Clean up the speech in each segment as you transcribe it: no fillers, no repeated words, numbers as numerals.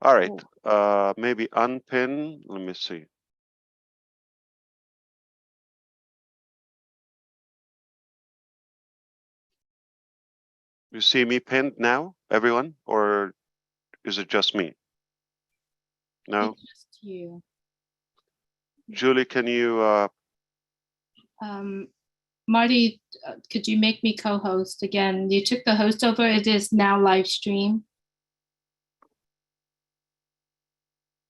All right, maybe unpin. Let me see. You see me pinned now, everyone, or is it just me? No? It's just you. Julie, can you Marty, could you make me co-host again? You took the host over. It is now live stream.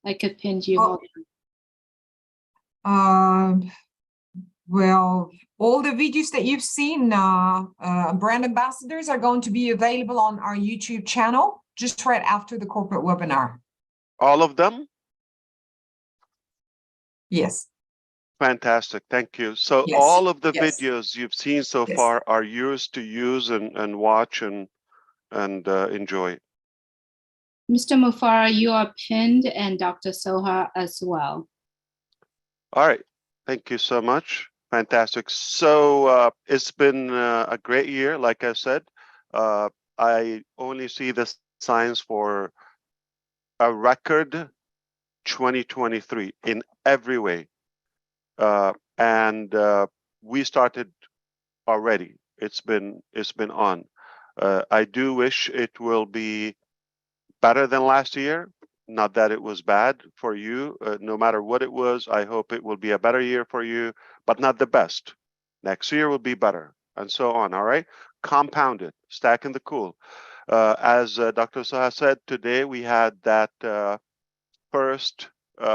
I could pin you. Well, all the videos that you've seen, brand ambassadors, are going to be available on our YouTube channel just right after the corporate webinar. all of them? Yes. Fantastic, thank you. So Yes. all of the Yes. videos you've seen so Yes. far are yours to use and watch and enjoy. Mr. Mufara, you are pinned, and Dr. Soha as well. All right, thank you so much. Fantastic. So it's been a great year, like I said. I only see the signs for a record 2023 in every way. And we started already. It's been on. I do wish it will be better than last year. Not that it was bad for you. No matter what it was, I hope it will be a better year for you, but not the best. Next year will be better, and so on. All right, compound it, stack in the cool. As Dr. Saha said, today we had that first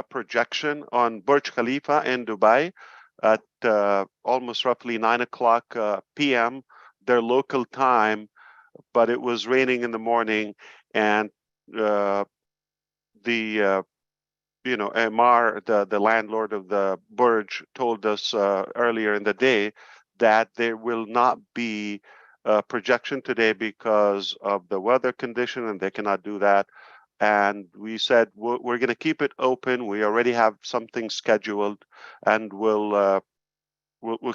projection on Burj Khalifa in Dubai at almost roughly 9 o'clock p.m. their local time, but it was raining in the morning, and the Amar, the landlord of the Burj, told us earlier in the day that there will not be a projection today because of the weather condition, and they cannot do that. And we said we're going to keep it open. We already have something scheduled, and we'll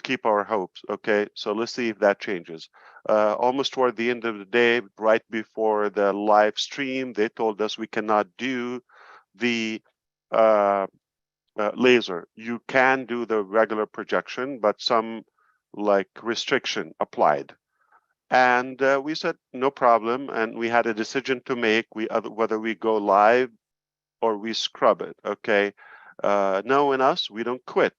keep our hopes. Okay, so let's see if that changes. Almost toward the end of the day, right before the live stream, they told us we cannot do the laser. You can do the regular projection, but some like restriction applied. And we said no problem, and we had a decision to make: whether we go live or we scrub it. Okay, knowing us, we don't quit.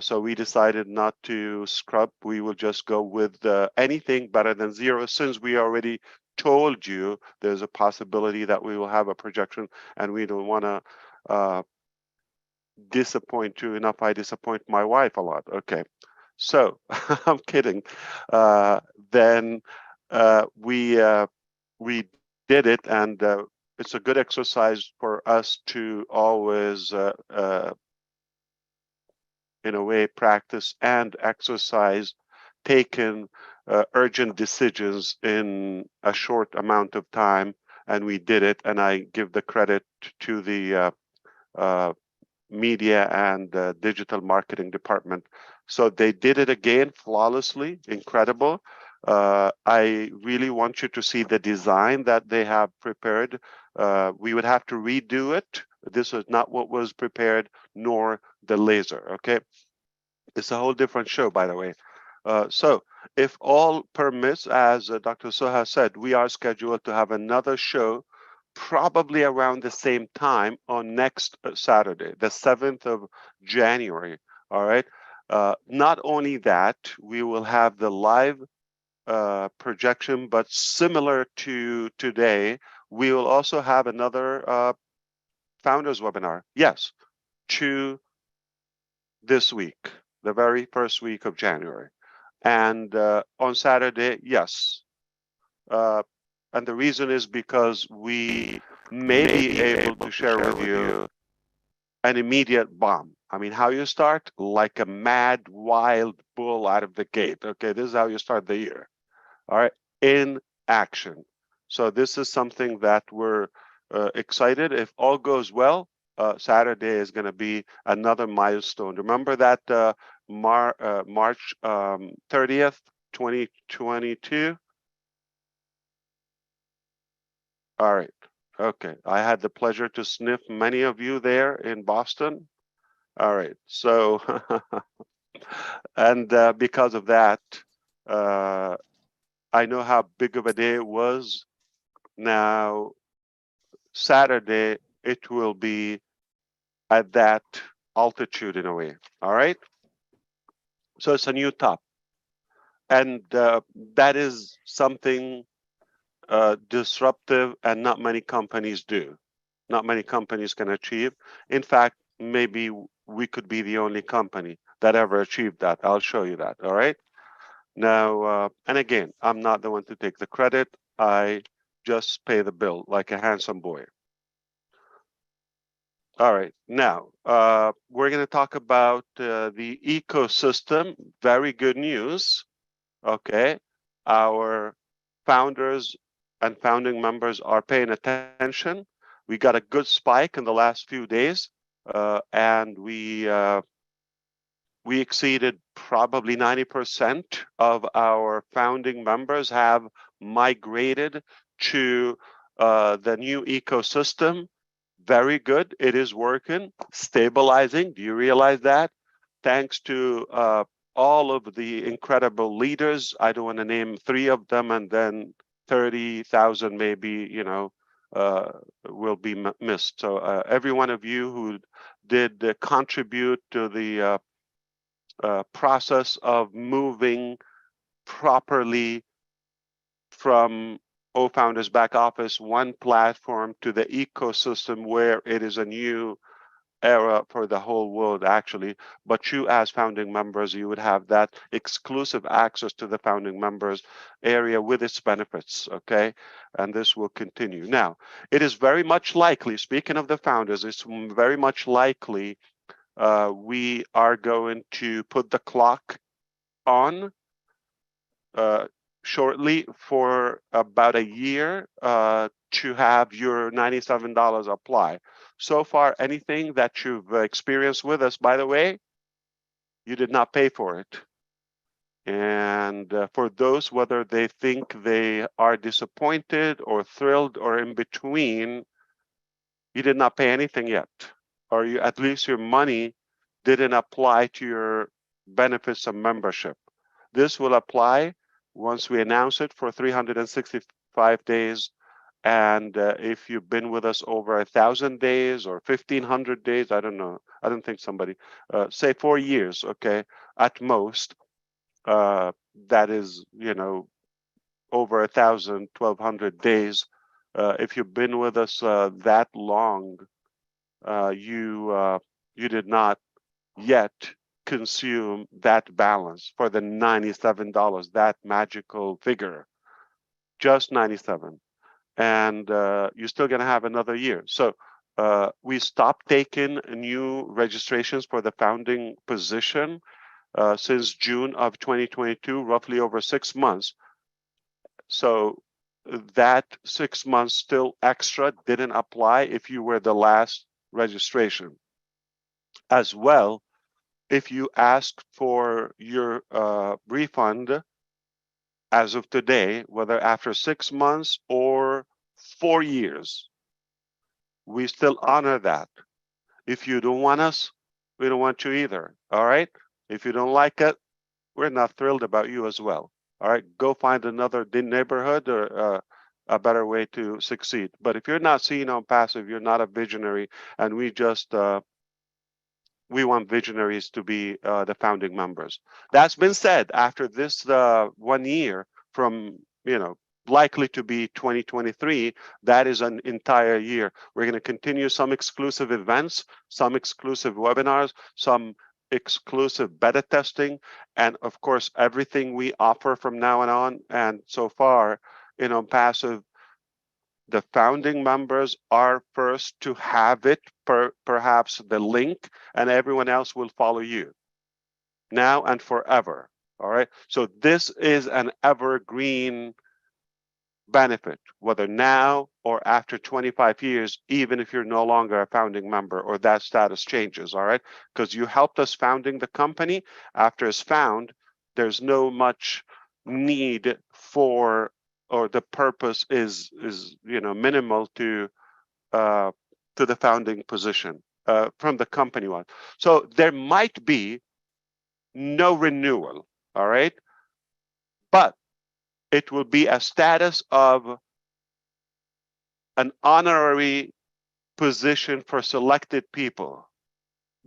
So we decided not to scrub. We will just go with anything better than zero, since we already told you there's a possibility that we will have a projection, and we don't want to disappoint you enough. I disappoint my wife a lot. Okay, so I'm kidding. Then we did it, and it's a good exercise for us to always in a way practice and exercise taking urgent decisions in a short amount of time, and we did it. And I give the credit to the media and digital marketing department. So they did it again flawlessly, incredible. I really want you to see the design that they have prepared. We would have to redo it. This is not what was prepared, nor the laser. Okay, it's a whole different show, by the way. So if all permits, as Dr. Soha said, we are scheduled to have another show probably around the same time on next Saturday, the 7th of January. All right. Not only that, we will have the live projection, but similar to today, we will also have another founders webinar. Yes, to this week, the very first week of January. And on Saturday, yes. And the reason is because we may be able to share with you an immediate bomb. I mean, how you start? Like a mad, wild bull out of the gate. Okay, this is how you start the year. All right, in action. So this is something that we're excited. If all goes well, Saturday is going to be another milestone. Remember that March 30th, 2022? All right. Okay, I had the pleasure to sniff many of you there in Boston. All right, so and because of that, uh, I know how big of a day it was. Now, Saturday, it will be at that altitude in a way. All right, so it's a new top, and that is something disruptive, and not many companies do. Not many companies can achieve. In fact, maybe we could be the only company that ever achieved that. I'll show you that. All right. Now, and again, I'm not the one to take the credit. I just pay the bill like a handsome boy. All right. Now, we're going to talk about the ecosystem. Very good news. Okay. Our founders and founding members are paying attention. We got a good spike in the last few days, and we exceeded probably 90% of our founding members have migrated to the new ecosystem. Very good. It is working, stabilizing. Do you realize that? Thanks to all of the incredible leaders. I don't want to name 3 of them, and then 30,000 maybe, will be missed. So every one of you who did contribute to the process of moving properly from O-Founders back office, one platform, to the ecosystem where it is a new era for the whole world, actually. But you, as founding members, you would have that exclusive access to the founding members area with its benefits, okay? And this will continue. Now, it is very much likely, speaking of the founders, it's very much likely we are going to put the clock on shortly for about a year to have your $97 apply. So far, anything that you've experienced with us, by the way, you did not pay for it. And for those, whether they think they are disappointed or thrilled or in between, you did not pay anything yet, or you, at least your money didn't apply to your benefits of membership. This will apply once we announce it for 365 days. And if you've been with us over 1,000 days or 1,500 days, I don't know. I don't think somebody, say 4 years, okay, at most, that is, over 1,000, 1,200 days. If you've been with us that long, you did not yet consume that balance for the $97, that magical figure, just 97. And you're still going to have another year. So we stopped taking new registrations for the founding position since June of 2022, roughly over 6 months. So that 6 months still extra didn't apply if you were the last registration. As well, if you asked for your refund as of today, whether after 6 months or 4 years, we still honor that. If you don't want us, we don't want you either. All right. If you don't like it, we're not thrilled about you as well. All right. Go find another neighborhood or a better way to succeed. But if you're not seen on passive, you're not a visionary, and we just we want visionaries to be the founding members. That's been said, after this 1 year from, likely to be 2023, that is an entire year. We're going to continue some exclusive events, some exclusive webinars, some exclusive beta testing, and of course, everything we offer from now on. And so far, passive, the founding members are first to have it, perhaps the link, and everyone else will follow you now and forever. All right. So this is an evergreen benefit, whether now or after 25 years, even if you're no longer a founding member or that status changes. All right. Because you helped us founding the company. After it's found, there's no much need for, or the purpose is minimal to to the founding position from the company one. So there might be no renewal, all right? But it will be a status of an honorary position for selected people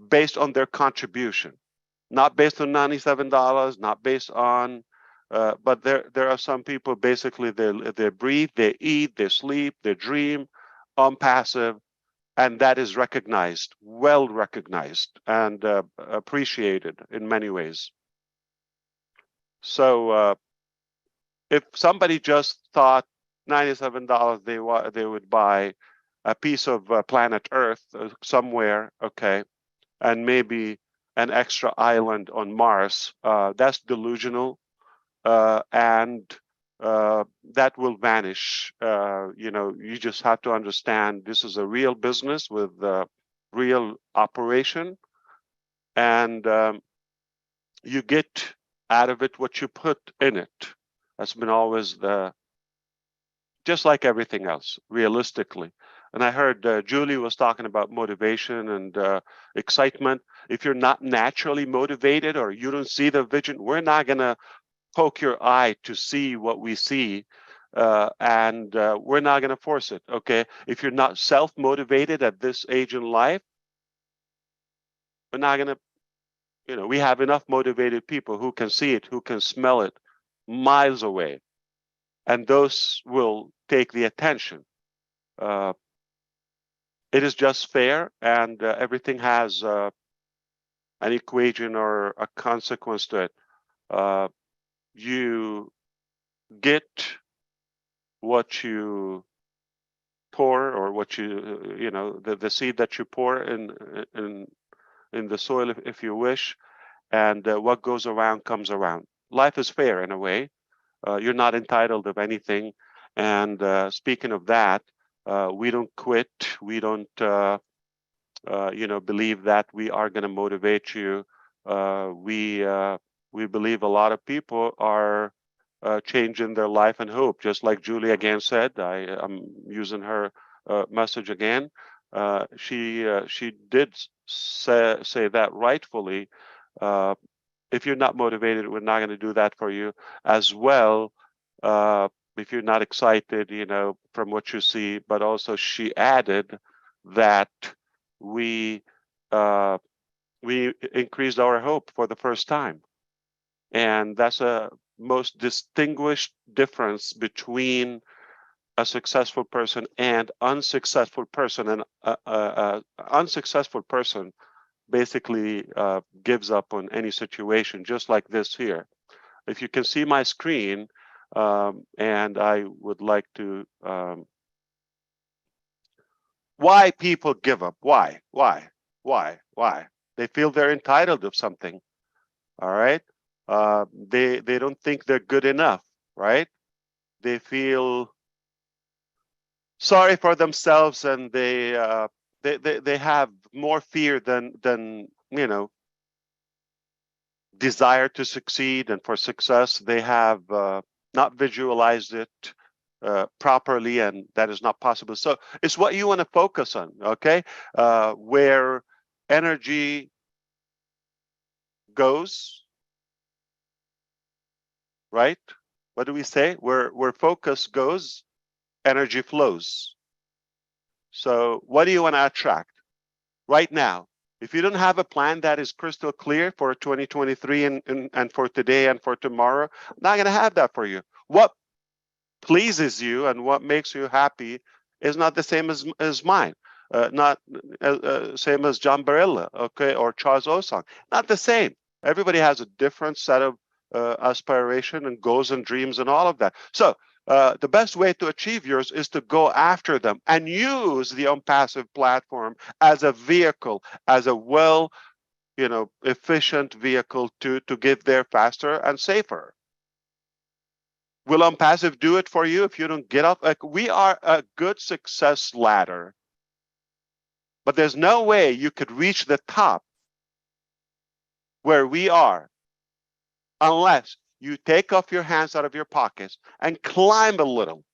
based on their contribution, not based on $97, not based on, but there are some people basically they breathe, they eat, they sleep, they dream on passive, and that is recognized, well recognized, and appreciated in many ways. So if somebody just thought $97 they would buy a piece of planet Earth somewhere, okay, and maybe an extra island on Mars, that's delusional, and that will vanish. You just have to understand this is a real business with real operation, and you get out of it what you put in it. That's been always just like everything else, realistically. And I heard Julie was talking about motivation and excitement. If you're not naturally motivated or you don't see the vision, we're not going to poke your eye to see what we see. And we're not going to force it, okay? If you're not self-motivated at this age in life, we're not going to, we have enough motivated people who can see it, who can smell it miles away. And those will take the attention. It is just fair, and everything has an equation or a consequence to it. You get what you pour, or what the seed that you pour in the soil, if you wish, and what goes around comes around. Life is fair in a way. You're not entitled of anything. And speaking of that, we don't quit. We don't, believe that we are going to motivate you. We believe a lot of people are changing their life and hope. Just like Julie again said, I'm using her message again. She did say that rightfully. If you're not motivated, we're not going to do that for you as well. If you're not excited, from what you see, but also she added that we increased our hope for the first time. And that's a most distinguished difference between a successful person and unsuccessful person. And unsuccessful person basically gives up on any situation, just like this here. If you can see my screen, and I would like to, why people give up? Why? They feel they're entitled of something. All right. They don't think they're good enough, right? They feel sorry for themselves, and they have more fear than desire to succeed. And for success, they have not visualized it properly, and that is not possible. So it's what you want to focus on, okay? Where energy goes, right? What do we say? Where focus goes, energy flows. So what do you want to attract right now? If you don't have a plan that is crystal clear for 2023 and for today and for tomorrow, I'm not going to have that for you. What pleases you and what makes you happy is not the same as mine. Not same as John Barilla, okay, or Charles Osong. Not the same. Everybody has a different set of aspiration and goals and dreams and all of that. So the best way to achieve yours is to go after them and use the OnPassive platform as a vehicle, as a efficient vehicle to get there faster and safer. Will OnPassive do it for you if you don't get up? Like, we are a good success ladder, but there's no way you could reach the top where we are unless you take off your hands out of your pockets and climb a little.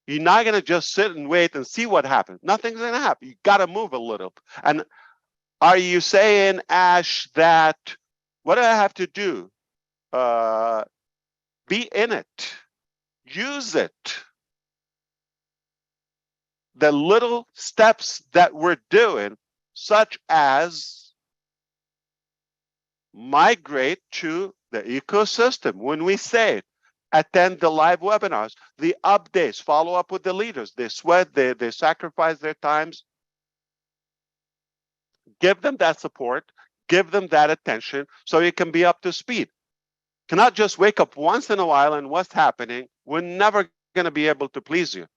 You're not going to just sit and wait and see what happens. Nothing's going to happen. You got to move a little. And are you saying, Ash, that what do I have to do? Be in it. Use it. The little steps that we're doing, such as migrate to the ecosystem. When we say attend the live webinars, the updates, follow up with the leaders, they sweat, they sacrifice their times. Give them that support, give them that attention so you can be up to speed. Cannot just wake up once in a while and what's happening. We're never going to be able to please you.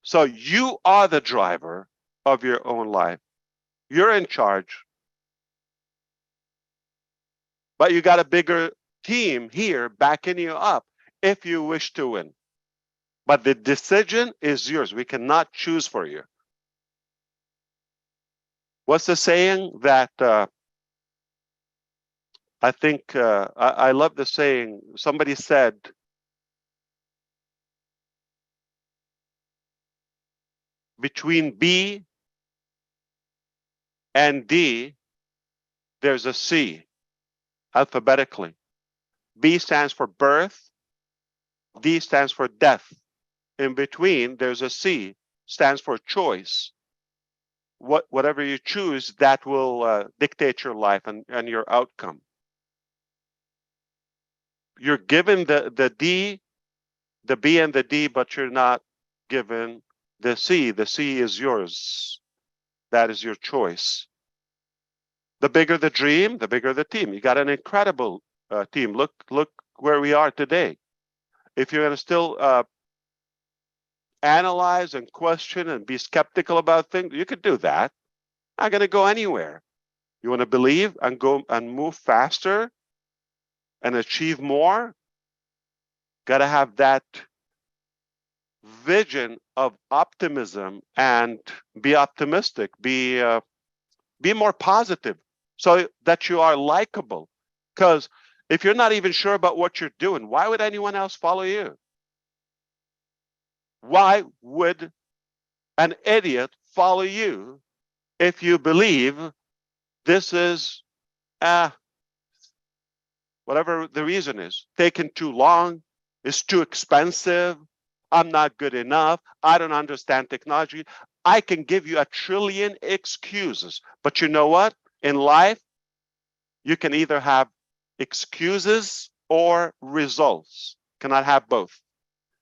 So you are the driver of your own life. You're in charge. But you got a bigger team here backing you up if you wish to win. But the decision is yours. We cannot choose for you. What's the saying that I think I love the saying. Somebody said, between B and D, there's a C alphabetically. B stands for birth. D stands for death. In between, there's a C, stands for choice. Whatever you choose, that will dictate your life and your outcome. You're given the D, the B and the D, but you're not given the C. The C is yours. That is your choice. The bigger the dream, the bigger the team. You got an incredible team. Look where we are today. If you're going to still analyze and question and be skeptical about things, you could do that. Not going to go anywhere. You want to believe and go and move faster and achieve more? Got to have that vision of optimism and be optimistic, be more positive so that you are likable. Because if you're not even sure about what you're doing, why would anyone else follow you? Why would an idiot follow you if you believe this is, whatever the reason is, taking too long, it's too expensive, I'm not good enough, I don't understand technology. I can give you a trillion excuses, but you know what? In life, you can either have excuses or results. Cannot have both.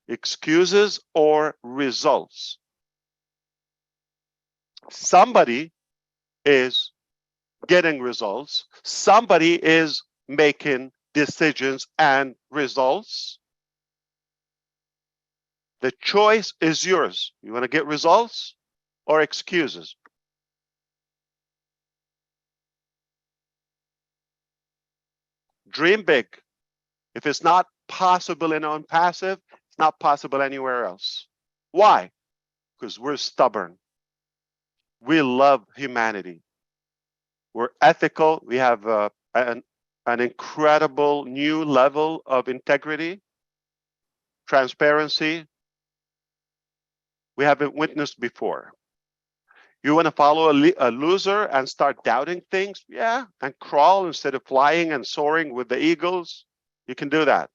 Excuses or results. Somebody is getting results. Somebody is making decisions and results. The choice is yours. You want to get results or excuses? Dream big. If it's not possible in OnPassive, it's not possible anywhere else. Why? Because we're stubborn. We love humanity. We're ethical. We have an incredible new level of integrity, transparency we haven't witnessed before. You want to follow a loser and start doubting things? Yeah, and crawl instead of flying and soaring with the eagles? You can do that.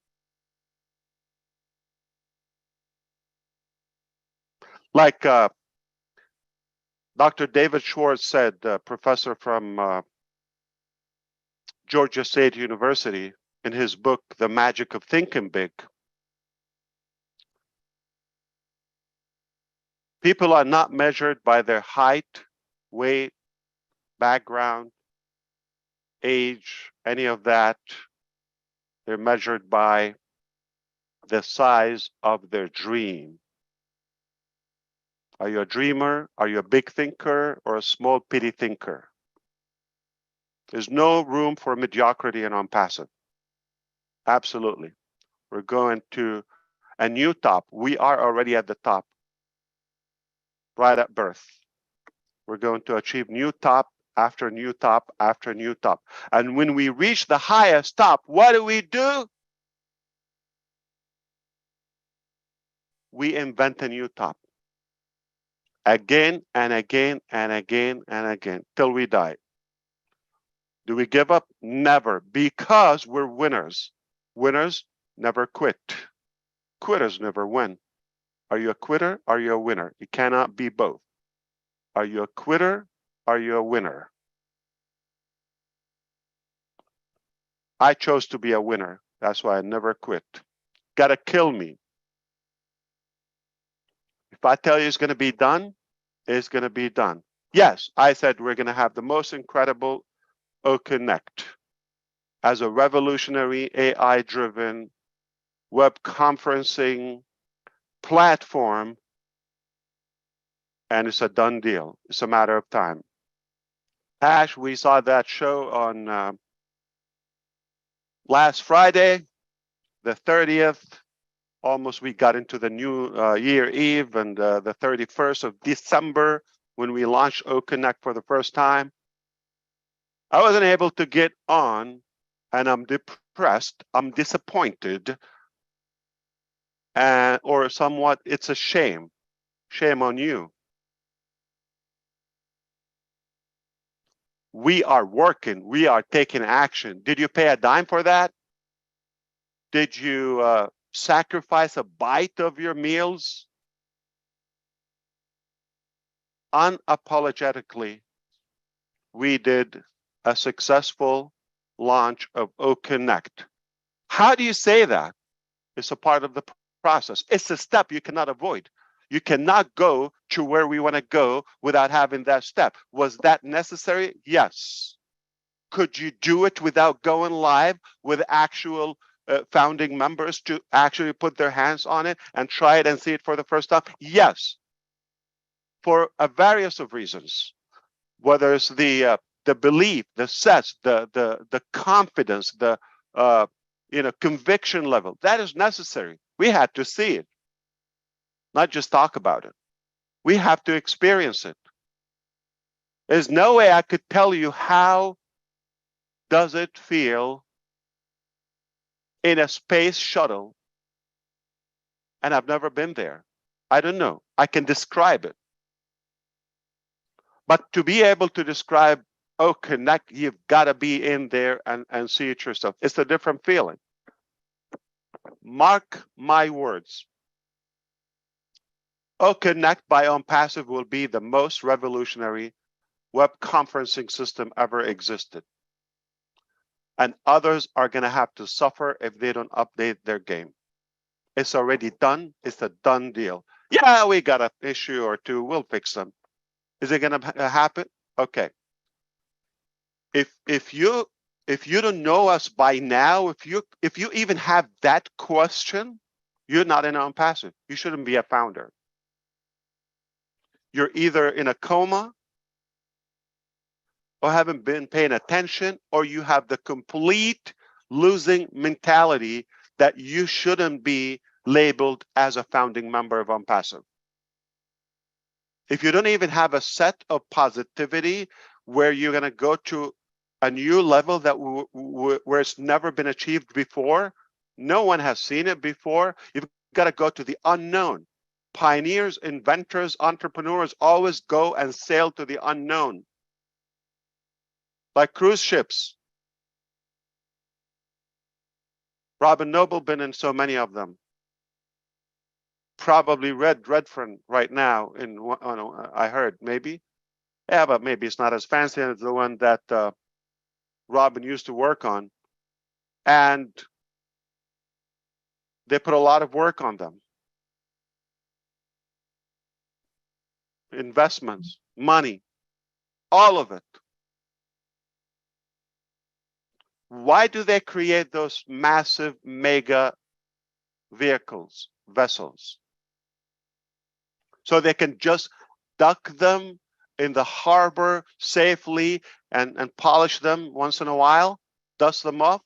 Like Dr. David Schwartz said, professor from Georgia State University, in his book, The Magic of Thinking Big. People are not measured by their height, weight, background, age, any of that. They're measured by the size of their dream. Are you a dreamer? Are you a big thinker or a small pity thinker? There's no room for mediocrity in OnPassive. Absolutely. We're going to a new top. We are already at the top, right at birth. We're going to achieve new top after new top after new top. And when we reach the highest top, what do? we invent a new top. Again and again and again and again, till we die. Do we give up? Never, because we're winners. Winners never quit. Quitters never win. Are you a quitter? Are you a winner? You cannot be both. Are you a quitter? Are you a winner? I chose to be a winner. That's why I never quit. Gotta kill me. If I tell you it's gonna be done, it's gonna be done. Yes, I said we're gonna have the most incredible OConnect as a revolutionary AI-driven web conferencing platform, and it's a done deal. It's a matter of time. Ash, we saw that show on last Friday, the 30th. Almost we got into the new year eve, and the 31st of December when we launched OConnect for the first time. I wasn't able to get on, and I'm depressed, I'm disappointed, or somewhat it's a shame. Shame on you. We are working, we are taking action. Did you pay a dime for that? Did you sacrifice a bite of your meals? Unapologetically, we did a successful launch of OConnect. How do you say that? It's a part of the process. It's a step you cannot avoid. You cannot go to where we want to go without having that step. Was that necessary? Yes. Could you do it without going live with actual founding members to actually put their hands on it and try it and see it for the first time? Yes. For a various of reasons, whether it's the belief, the sense, the confidence, the conviction level, that is necessary. We had to see it, not just talk about it. We have to experience it. There's no way I could tell you how does it feel in a space shuttle, and I've never been there. I don't know. I can describe it. But to be able to describe OConnect, you've got to be in there and see it yourself. It's a different feeling. Mark my words. OConnect by OnPassive will be the most revolutionary web conferencing system ever existed. And others are going to have to suffer if they don't update their game. It's already done. It's a done deal. Yeah, we got an issue or two. We'll fix them. Is it going to happen? Okay. If you don't know us by now, if you even have that question, you're not in OnPassive. You shouldn't be a founder. You're either in a coma or haven't been paying attention, or you have the complete losing mentality that you shouldn't be labeled as a founding member of OnPassive. If you don't even have a set of positivity where you're going to go to a new level that where it's never been achieved before, no one has seen it before, you've got to go to the unknown. Pioneers, inventors, entrepreneurs always go and sail to the unknown. Like cruise ships. Robin Noble been in so many of them. Probably Redfern right now in I heard, maybe. Yeah, but maybe it's not as fancy as the one that Robin used to work on. And they put a lot of work on them. Investments, money, all of it. Why do they create those massive mega vehicles, vessels? So they can just dock them in the harbor safely and polish them once in a while, dust them off,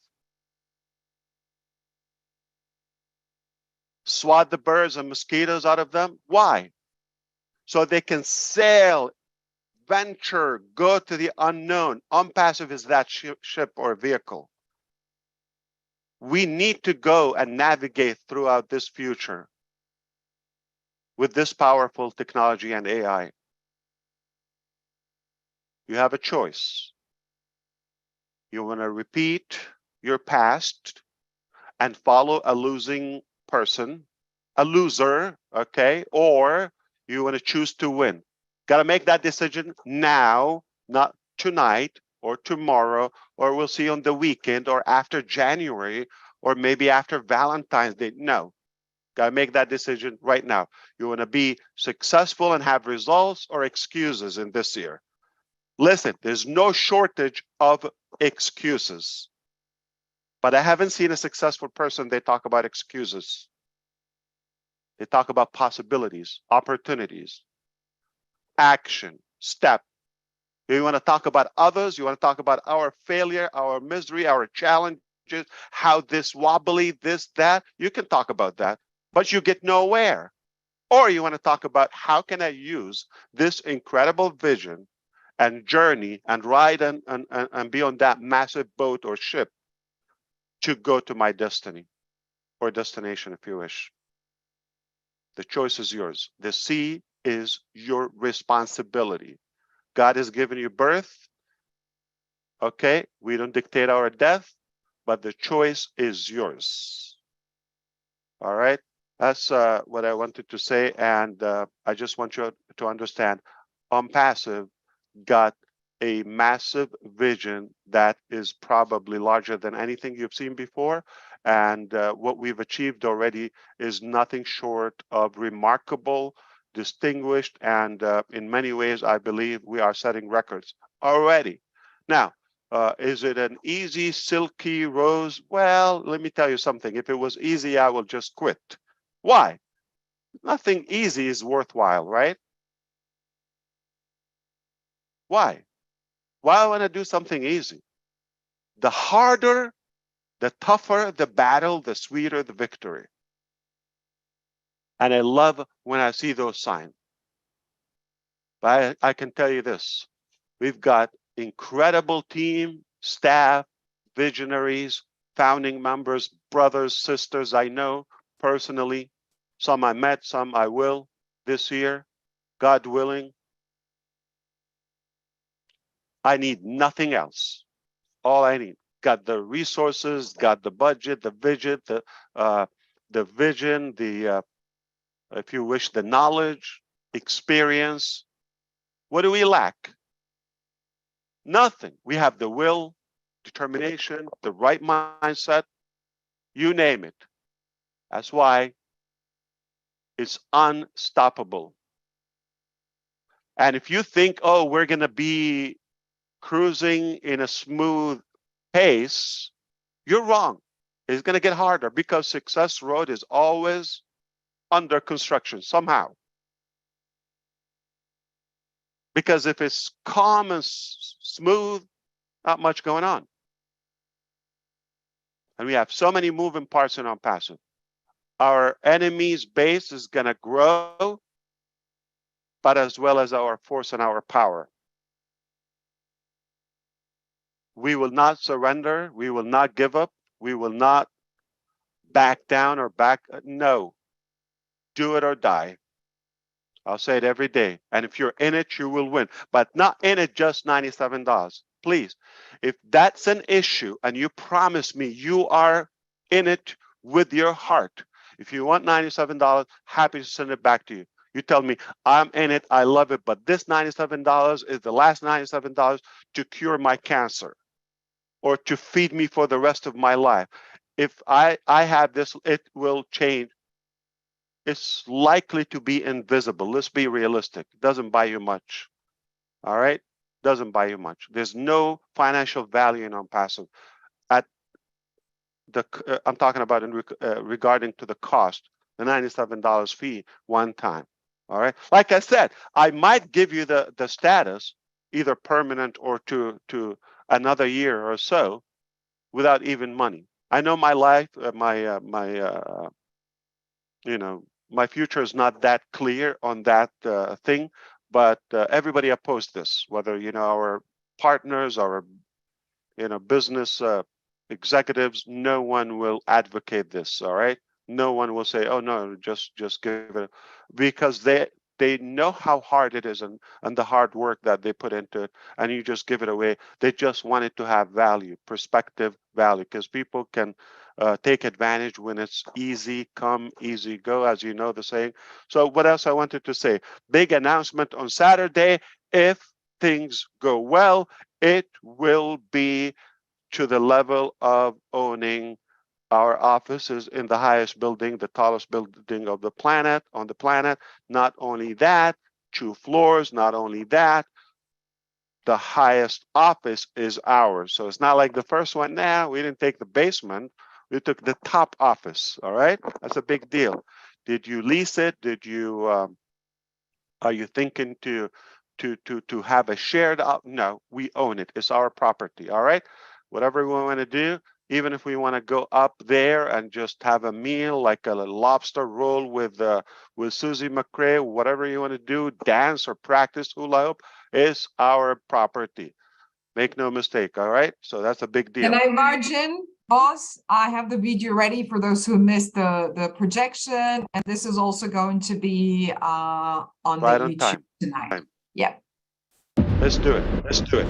swat the birds and mosquitoes out of them. Why? So they can sail, venture, go to the unknown. OnPassive is that ship or vehicle. We need to go and navigate throughout this future. with this powerful technology and AI. You have a choice. You want to repeat your past and follow a losing person, a loser, okay? Or you want to choose to win. Got to make that decision now, not tonight or tomorrow, or we'll see on the weekend or after January or maybe after Valentine's Day. No, got to make that decision right now. You want to be successful and have results or excuses in this year. Listen, there's no shortage of excuses. But I haven't seen a successful person, they talk about excuses. They talk about possibilities, opportunities, action, step. You want to talk about others, you want to talk about our failure, our misery, our challenges, how this wobbly, this, that. You can talk about that, but you get nowhere. Or you want to talk about how can I use this incredible vision and journey and ride and be on that massive boat or ship to go to my destiny or destination, if you wish. The choice is yours. The sea is your responsibility. God has given you birth. Okay, we don't dictate our death, but the choice is yours. All right, that's what I wanted to say, and I just want you to understand, Passive got a massive vision that is probably larger than anything you've seen before. And what we've achieved already is nothing short of remarkable, distinguished, and in many ways, I believe we are setting records already. Now, is it an easy, silky rose? Well, let me tell you something. If it was easy, I will just quit. Why? Nothing easy is worthwhile, right? Why? Why I want to do something easy? The harder, the tougher the battle, the sweeter the victory. And I love when I see those signs. But I can tell you this, we've got incredible team, staff, visionaries, founding members, brothers, sisters I know personally. Some I met, some I will this year, God willing. I need nothing else. All I need. Got the resources, got the budget, the vision, if you wish, the knowledge, experience. What do we lack? Nothing. We have the will, determination, the right mindset, you name it. That's why it's unstoppable. And if you think, oh, we're going to be cruising in a smooth pace, you're wrong. It's going to get harder because Success Road is always under construction somehow. Because if it's calm and smooth, not much going on. And we have so many moving parts in our passive. Our enemy's base is going to grow, but as well as our force and our power. We will not surrender. We will not give up. We will not back down or back. No. Do it or die. I'll say it every day. And if you're in it, you will win. But not in it just $97. Please, if that's an issue and you promise me you are in it with your heart, if you want $97, happy to send it back to you. You tell me, I'm in it, I love it, but this $97 is the last $97 to cure my cancer or to feed me for the rest of my life. If I have this, it will change. It's likely to be invisible. Let's be realistic. It doesn't buy you much. All right? Doesn't buy you much. There's no financial value in passive. At the I'm talking about in regarding to the cost, the $97 fee one time. All right. Like I said, I might give you the status either permanent or to another year or so without even money. I know my life, my future is not that clear on that thing, but everybody opposed this, whether, our partners, our, business executives, no one will advocate this, all right? no one will say, oh no, just give it, because they know how hard it is, and the hard work that they put into it, and you just give it away. They just want it to have value, perspective, value, because people can take advantage when it's easy come, easy go, as you know the saying. So what else I wanted to say? Big announcement on Saturday. If things go well, it will be to the level of owning our office is in the highest building, the tallest building of the planet, on the planet. Not only that, 2 floors, not only that, the highest office is ours. So it's not like the first one. Nah, we didn't take the basement. We took the top office. All right. That's a big deal. Did you lease it? Did you, are you thinking to have a shared no, we own it. It's our property. All right. Whatever we want to do, even if we want to go up there and just have a meal like a lobster roll with Susie McCrae, whatever you want to do, dance or practice hula hoop, is our property. Make no mistake. All right. So that's a big deal. Can I margin? Boss, I have the video ready for those who missed the projection, and this is also going to be on Right the on YouTube time. tonight. Yeah. Let's do it. Let's do it.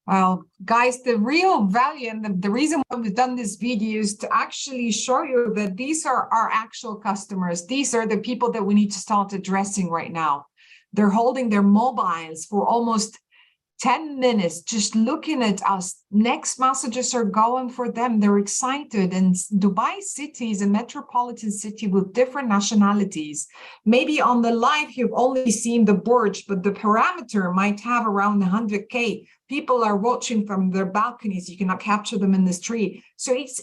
Well, guys, the real value and the reason why we've done this video is to actually show you that these are our actual customers. These are the people that we need to start addressing right now. They're holding their mobiles for almost 10 minutes, just looking at us. Next messages are going for them. They're excited. And Dubai City is a metropolitan city with different nationalities. Maybe on the live, you've only seen the Burj, but the parameter might have around 100K. People are watching from their balconies. You cannot capture them in the street. So it's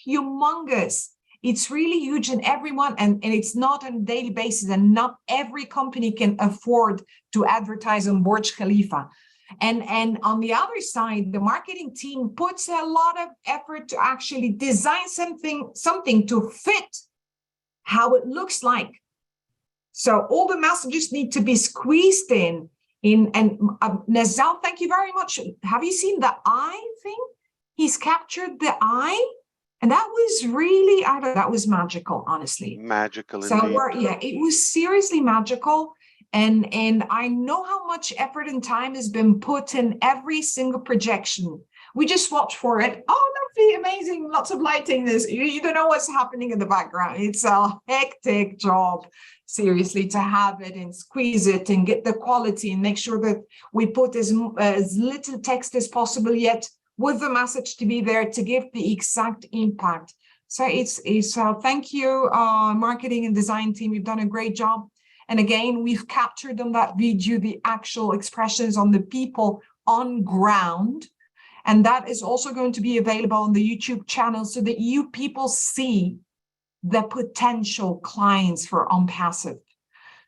humongous. It's really huge, and everyone, and it's not on a daily basis, and not every company can afford to advertise on Burj Khalifa. And on the other side, the marketing team puts a lot of effort to actually design something to fit how it looks like. So all the messages need to be squeezed in. And Nazal, thank you very much. Have you seen the eye thing? He's captured the eye, and that was really, that was magical, honestly. Magical so indeed. yeah, it was seriously magical. And I know how much effort and time has been put in every single projection. We just watch for it. Oh, that'd be amazing. Lots of lighting. You don't know what's happening in the background. It's a hectic job, seriously, to have it and squeeze it and get the quality and make sure that we put as little text as possible, yet with the message to be there to give the exact impact. So it's thank you, marketing and design team. You've done a great job. And again, we've captured on that video the actual expressions on the people on ground. And that is also going to be available on the YouTube channel so that you people see the potential clients for OnPassive.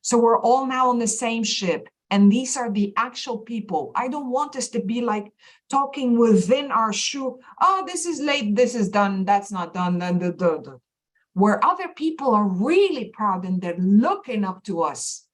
So we're all now on the same ship. And these are the actual people. I don't want us to be like talking within our shoe. Oh, this is late. This is done. That's not done. Then where other people are really proud and they're looking up to us,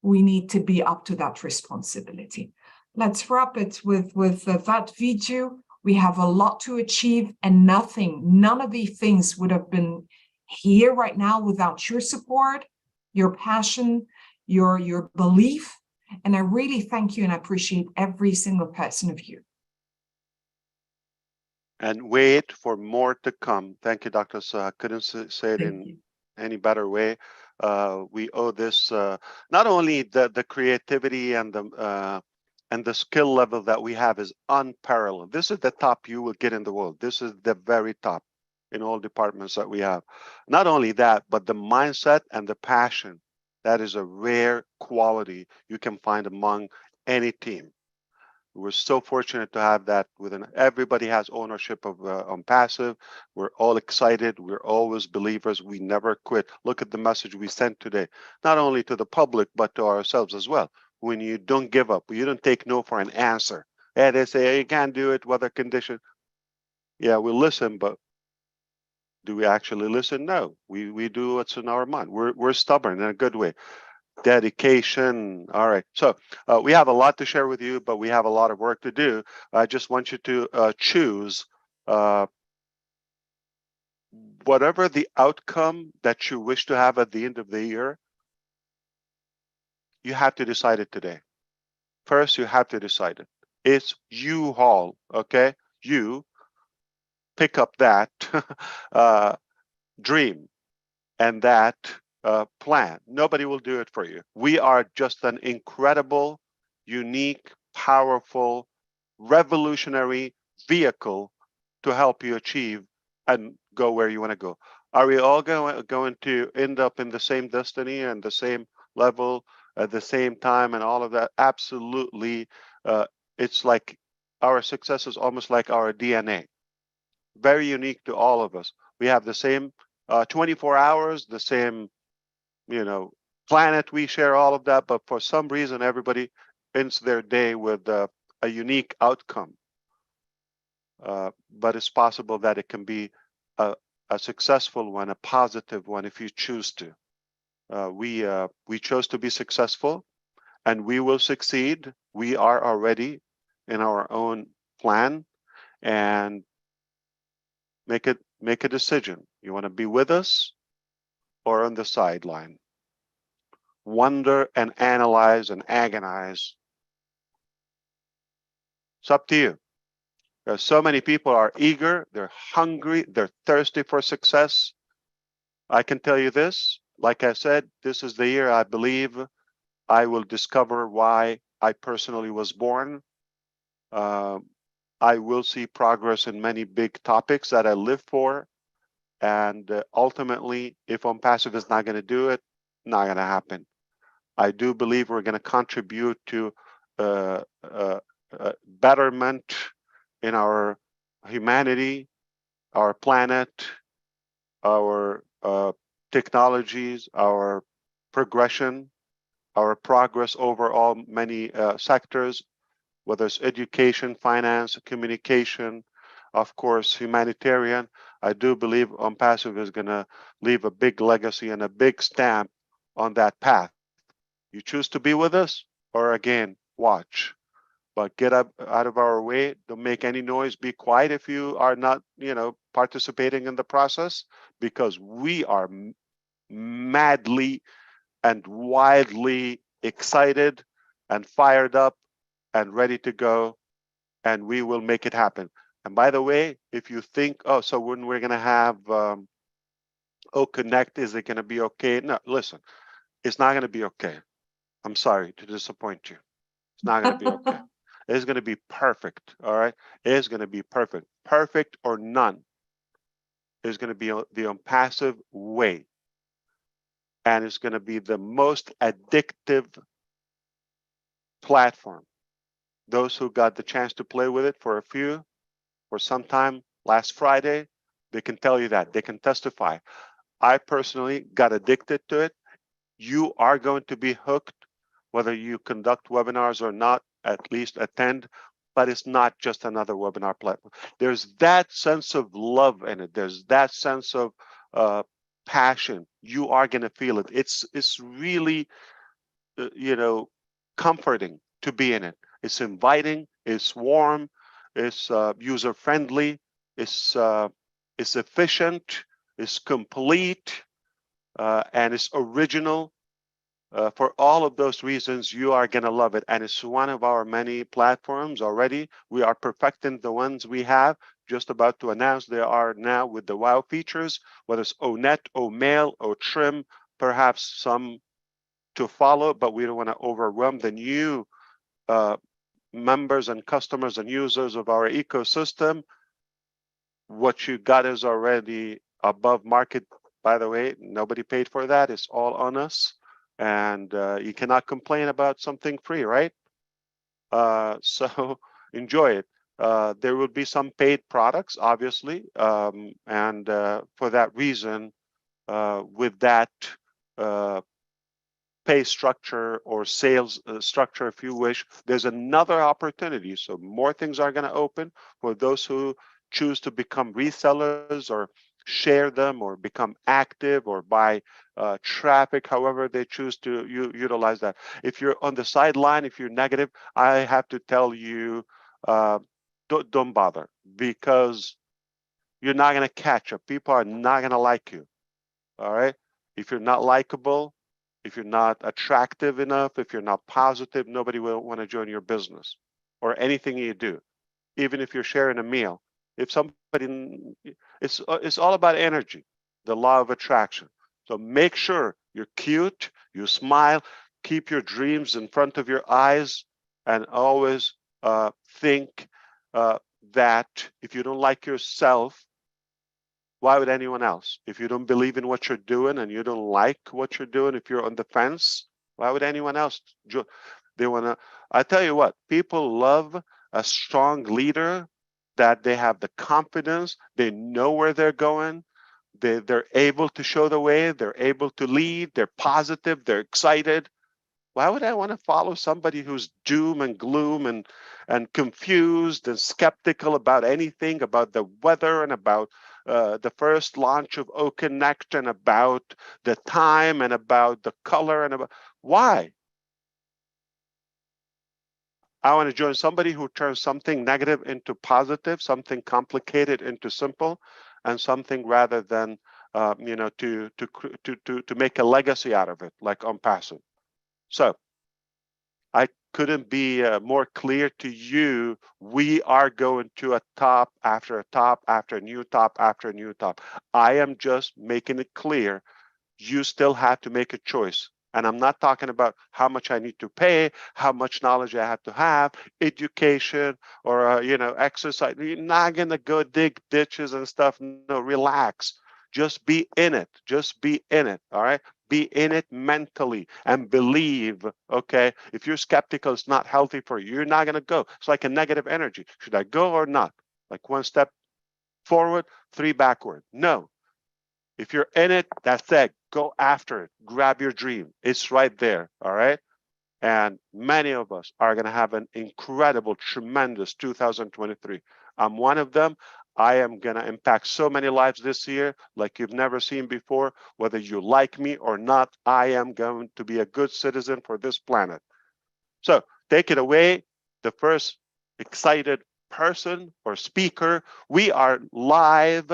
we need to be up to that responsibility. Let's wrap it with that video. We have a lot to achieve, and none of these things would have been here right now without your support, your passion, your belief. And I really thank you and appreciate every single person of you. And wait for more to come. Thank you, Dr. So I couldn't say it in any better way. We owe this not only the creativity and the skill level that we have is unparalleled. This is the top you will get in the world. This is the very top in all departments that we have. Not only that, but the mindset and the passion. That is a rare quality you can find among any team. We're so fortunate to have that within. Everybody has ownership of OnPassive. We're all excited. We're always believers. We never quit. Look at the message we sent today, not only to the public, but to ourselves as well. When you don't give up, you don't take no for an answer. And they say, hey, you can't do it, weather condition. Yeah, we listen, but do we actually listen? No, we do what's in our mind. We're stubborn in a good way. Dedication. All right. So we have a lot to share with you, but we have a lot of work to do. I just want you to choose whatever the outcome that you wish to have at the end of the year. You have to decide it today. First, you have to decide it. It's you haul. Okay. You pick up that dream and that plan. Nobody will do it for you. We are just an incredible, unique, powerful, revolutionary vehicle to help you achieve and go where you want to go. Are we all going to end up in the same destiny and the same level at the same time and all of that? Absolutely. It's like our success is almost like our DNA. Very unique to all of us. We have the same 24 hours, the same, planet, we share all of that, but for some reason, everybody ends their day with a unique outcome. But it's possible that it can be a successful one, a positive one, if you choose to. We chose to be successful, and we will succeed. We are already in our own plan, and make a decision. You want to be with us or on the sideline? Wonder and analyze and agonize. It's up to you. There's so many people are eager, they're hungry, they're thirsty for success. I can tell you this, like I said, this is the year I believe I will discover why I personally was born. I will see progress in many big topics that I live for. And ultimately, if OnPassive is not going to do it, not going to happen. I do believe we're going to contribute to betterment in our humanity, our planet, our technologies, our progression, our progress over all many sectors, whether it's education, finance, communication, of course, humanitarian. I do believe OnPassive is going to leave a big legacy and a big stamp on that path. You choose to be with us, or again, watch. But get up out of our way. Don't make any noise. Be quiet if you are not, participating in the process, because we are madly and wildly excited and fired up and ready to go, and we will make it happen. And by the way, if you think, oh, so when we're going to have Connect, is it going to be okay? No, listen, it's not going to be okay. I'm sorry to disappoint you. It's not going to be okay. It's going to be perfect. All right. It's going to be perfect. Perfect or none is going to be the OnPassive way. And it's going to be the most addictive platform. Those who got the chance to play with it for some time last Friday, they can tell you that. They can testify. I personally got addicted to it. You are going to be hooked, whether you conduct webinars or not, at least attend, but it's not just another webinar platform. There's that sense of love in it. There's that sense of passion. You are going to feel it. It's really, comforting to be in it. It's inviting. It's warm. It's user friendly. It's efficient. It's complete, and it's original. For all of those reasons, you are going to love it. And it's one of our many platforms already. We are perfecting the ones we have, just about to announce they are now with the wow features, whether it's ONet, OMail, OTrim, perhaps some to follow, but we don't want to overwhelm the new members and customers and users of our ecosystem. What you got is already above market. By the way, nobody paid for that. It's all on us. And you cannot complain about something free, right? So enjoy it. There will be some paid products, obviously. And for that reason, with that pay structure or sales structure, if you wish, there's another opportunity. So more things are going to open for those who choose to become resellers or share them or become active or buy traffic, however they choose to utilize that. If you're on the sideline, if you're negative, I have to tell you, don't bother, because you're not going to catch up. People are not going to like you. All right. If you're not likable, if you're not attractive enough, if you're not positive, nobody will want to join your business or anything you do. Even if you're sharing a meal, if somebody, it's all about energy, the law of attraction. So make sure you're cute, you smile, keep your dreams in front of your eyes, and always think that if you don't like yourself, why would anyone else? If you don't believe in what you're doing and you don't like what you're doing, if you're on the fence, why would anyone else? They want to, I tell you what, people love a strong leader, that they have the confidence, they know where they're going, they're able to show the way, they're able to lead, they're positive, they're excited. Why would I want to follow somebody who's doom and gloom and confused and skeptical about anything, about the weather and about the first launch of OConnect and about the time and about the color and about why? I want to join somebody who turns something negative into positive, something complicated into simple, and something rather than to make a legacy out of it, like OnPassive. So I couldn't be more clear to you. We are going to a top after a top after a new top after a new top. I am just making it clear. You still have to make a choice. And I'm not talking about how much I need to pay, how much knowledge I have to have, education, or exercise. You're not gonna go dig ditches and stuff. No, relax. Just be in it. Just be in it. All right. Be in it mentally and believe. Okay. If you're skeptical, it's not healthy for you. You're not gonna go. It's like a negative energy. Should I go or not? Like one step forward, three backward. No. If you're in it, that's it. Go after it. Grab your dream. It's right there. All right. And many of us are going to have an incredible, tremendous 2023. I'm one of them. I am going to impact so many lives this year like you've never seen before. Whether you like me or not, I am going to be a good citizen for this planet. So take it away, the first excited person or speaker. We are live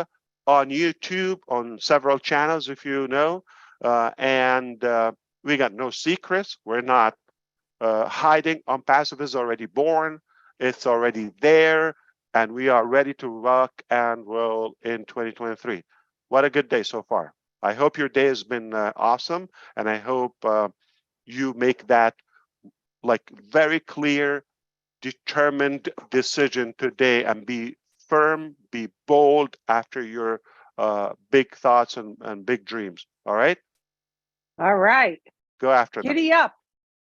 on YouTube on several channels, if you know, and we got no secrets. We're not hiding. OnPassive is already born. It's already there, and we are ready to rock and roll in 2023. What a good day so far. I hope your day has been awesome, and I hope you make that like very clear, determined decision today and be firm, be bold after your big thoughts and big dreams. All right? All right. Go after them. Giddy up.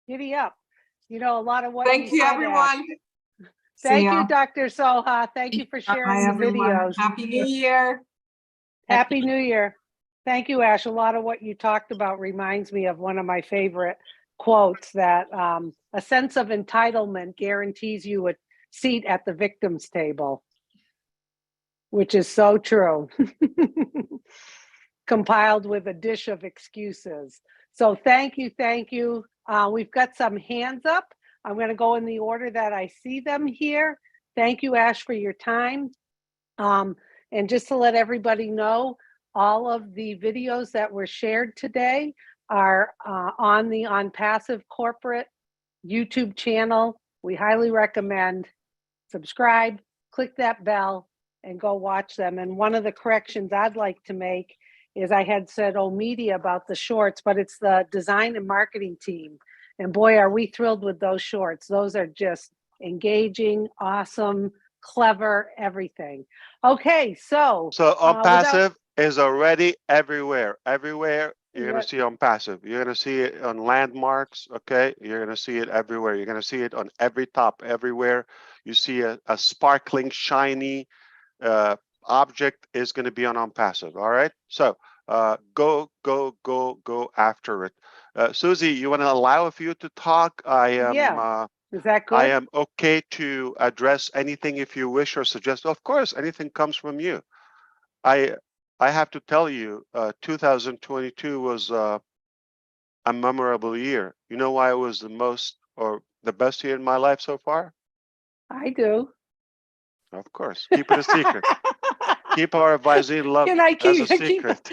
Giddy up. You know, a lot of what Thank you, said, everyone. Thank See ya. you, Dr. Soha. Thank you for sharing Bye, the everyone. videos. Happy New Year. Happy New Year. Thank you, Ash. A lot of what you talked about reminds me of one of my favorite quotes, that a sense of entitlement guarantees you a seat at the victim's table, which is so true. Compiled with a dish of excuses. So thank you, thank you. We've got some hands up. I'm going to go in the order that I see them here. Thank you, Ash, for your time. And just to let everybody know, all of the videos that were shared today are on the OnPassive corporate YouTube channel. We highly recommend subscribe, click that bell, and go watch them. And one of the corrections I'd like to make is I had said media about the shorts, but it's the design and marketing team. And boy, are we thrilled with those shorts. Those are just engaging, awesome, clever, everything. Okay, so OnPassive is already everywhere. Everywhere you're Yeah. going to see OnPassive. You're going to see it on landmarks. Okay, you're going to see it everywhere. You're going to see it on every top, everywhere. You see a sparkling, shiny object is going to be on OnPassive. All right, so go after it. Susie, you want to allow a few to talk? I am. Yeah. Is that good? I am okay to address anything if you wish or suggest. Of course, anything comes from you. I have to tell you, 2022 was a memorable year. You know why it was the most or the best year in my life so far? I do. Of course, keep it a secret. Keep our Visine love Can I as a keep- secret.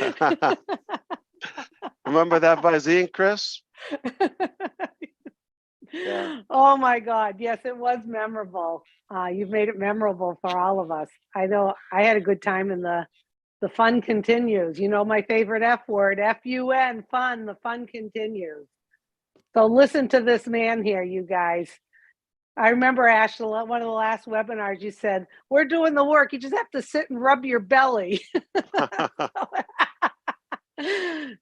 Remember that Visine, Chris? Yeah. Oh my God. Yes, it was memorable. You've made it memorable for all of us. I know I had a good time, and the fun continues. You know, my favorite F word, F-U-N, fun, the fun continues. So listen to this man here, you guys. I remember, Ash, one of the last webinars, you said, we're doing the work. You just have to sit and rub your belly.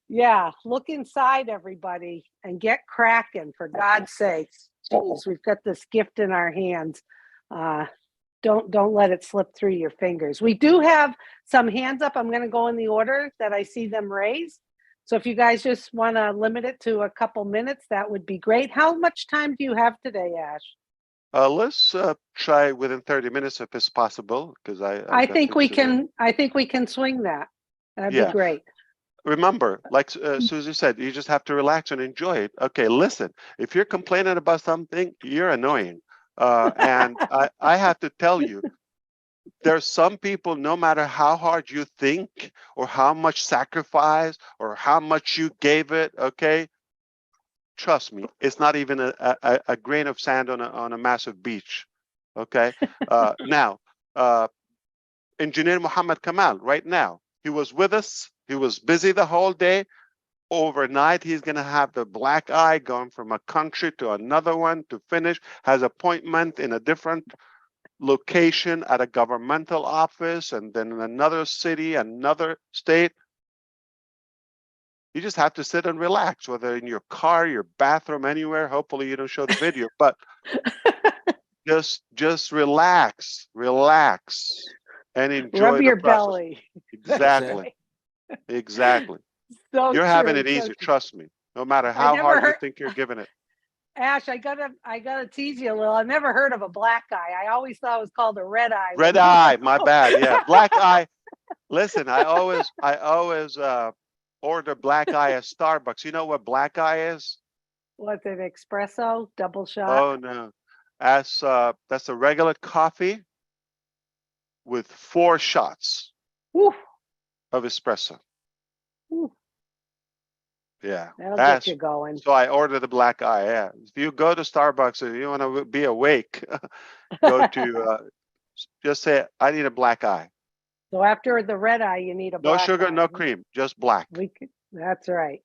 Yeah, look inside, everybody, and get cracking, for God's sakes. Jeez, we've got this gift in our hands. Don't let it slip through your fingers. We do have some hands up. I'm going to go in the order that I see them raised. So if you guys just want to limit it to a couple minutes, that would be great. How much time do you have today, Ash? Let's try within 30 minutes if it's possible, because I think we can. I think we can swing that. That'd be great. Remember, like Susie said, you just have to relax and enjoy it. Okay, listen, if you're complaining about something, you're annoying. And I have to tell you, there's some people, no matter how hard you think or how much sacrifice or how much you gave it, okay, trust me, it's not even a grain of sand on a massive beach. Okay. Now, Engineer Muhammad Kamal, right now, he was with us. He was busy the whole day. Overnight, he's going to have the black eye going from a country to another one to finish, has appointment in a different location at a governmental office, and then in another city, another state. You just have to sit and relax, whether in your car, your bathroom, anywhere. Hopefully you don't show the video, but just relax and enjoy Rub the your process. belly. Exactly. Exactly. So You're having true, it so easy, true. trust me. No matter I how never hard you heard- think you're giving it. Ash, I gotta tease you a little. I've never heard of a black eye. I always thought it was called a red eye. Red eye, my bad. Yeah, black eye. Listen, I always order black eye at Starbucks. You know what black eye is? What's it, espresso, double shot? Oh no. That's a regular coffee with 4 shots Whew, of espresso. whew, Yeah. that'll That's get you going. so I order the black eye. Yeah. If you go to Starbucks and you want to be awake, go to just say I need a black eye. So after the red eye, you need a No black sugar, eye. no cream, just black. That's right.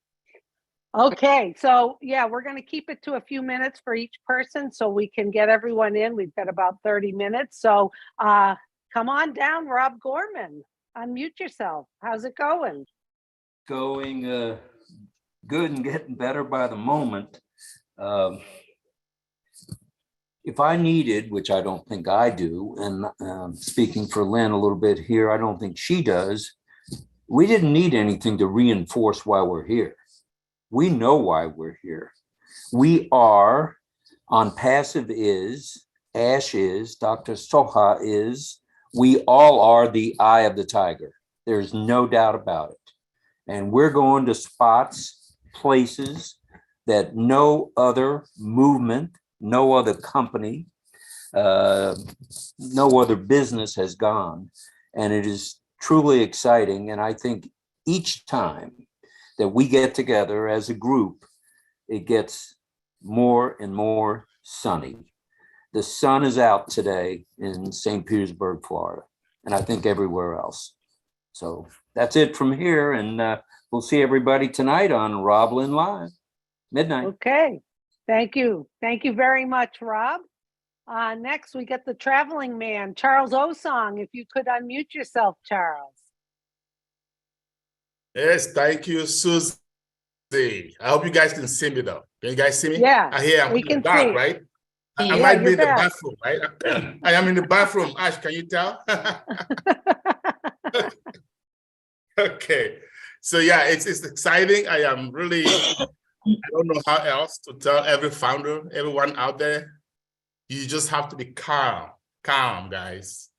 Okay, so yeah, we're going to keep it to a few minutes for each person so we can get everyone in. We've got about 30 minutes. So come on down, Rob Gorman. Unmute yourself. How's it going? Going good and getting better by the moment. If I needed, which I don't think I do, and speaking for Lynn a little bit here, I don't think she does, we didn't need anything to reinforce why we're here. We know why we're here. We are on passive is, Ash is, Dr. Soha is, we all are the eye of the tiger. There's no doubt about it. And we're going to spots, places that no other movement, no other company, no other business has gone. And it is truly exciting. And I think each time that we get together as a group, it gets more and more sunny. The sun is out today in St. Petersburg, Florida, and I think everywhere else. So that's it from here. And we'll see everybody tonight on Roblin Live, midnight. Okay, thank you. Thank you very much, Rob. Next, we get the traveling man, Charles Osong. If you could unmute yourself, Charles. Yes, thank you, Susie. I hope you guys can see me though. Can you guys see me? Yeah, I hear I'm we in can the dark, see. right? I Yeah, might be you're in the back. bathroom, right? I am in the bathroom. Ash, can you tell? Okay. So yeah, it's exciting. I am really, I don't know how else to tell every founder, everyone out there, you just have to be calm, guys.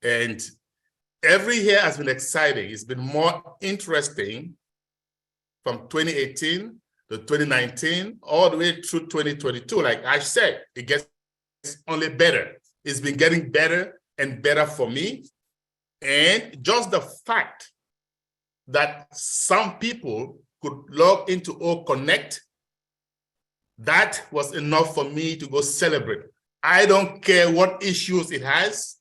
And every year has been exciting. It's been more interesting from 2018 to 2019, all the way through 2022. Like I said, it gets only better. It's been getting better and better for me. And just the fact that some people could log into O Connect, that was enough for me to go celebrate. I don't care what issues it has.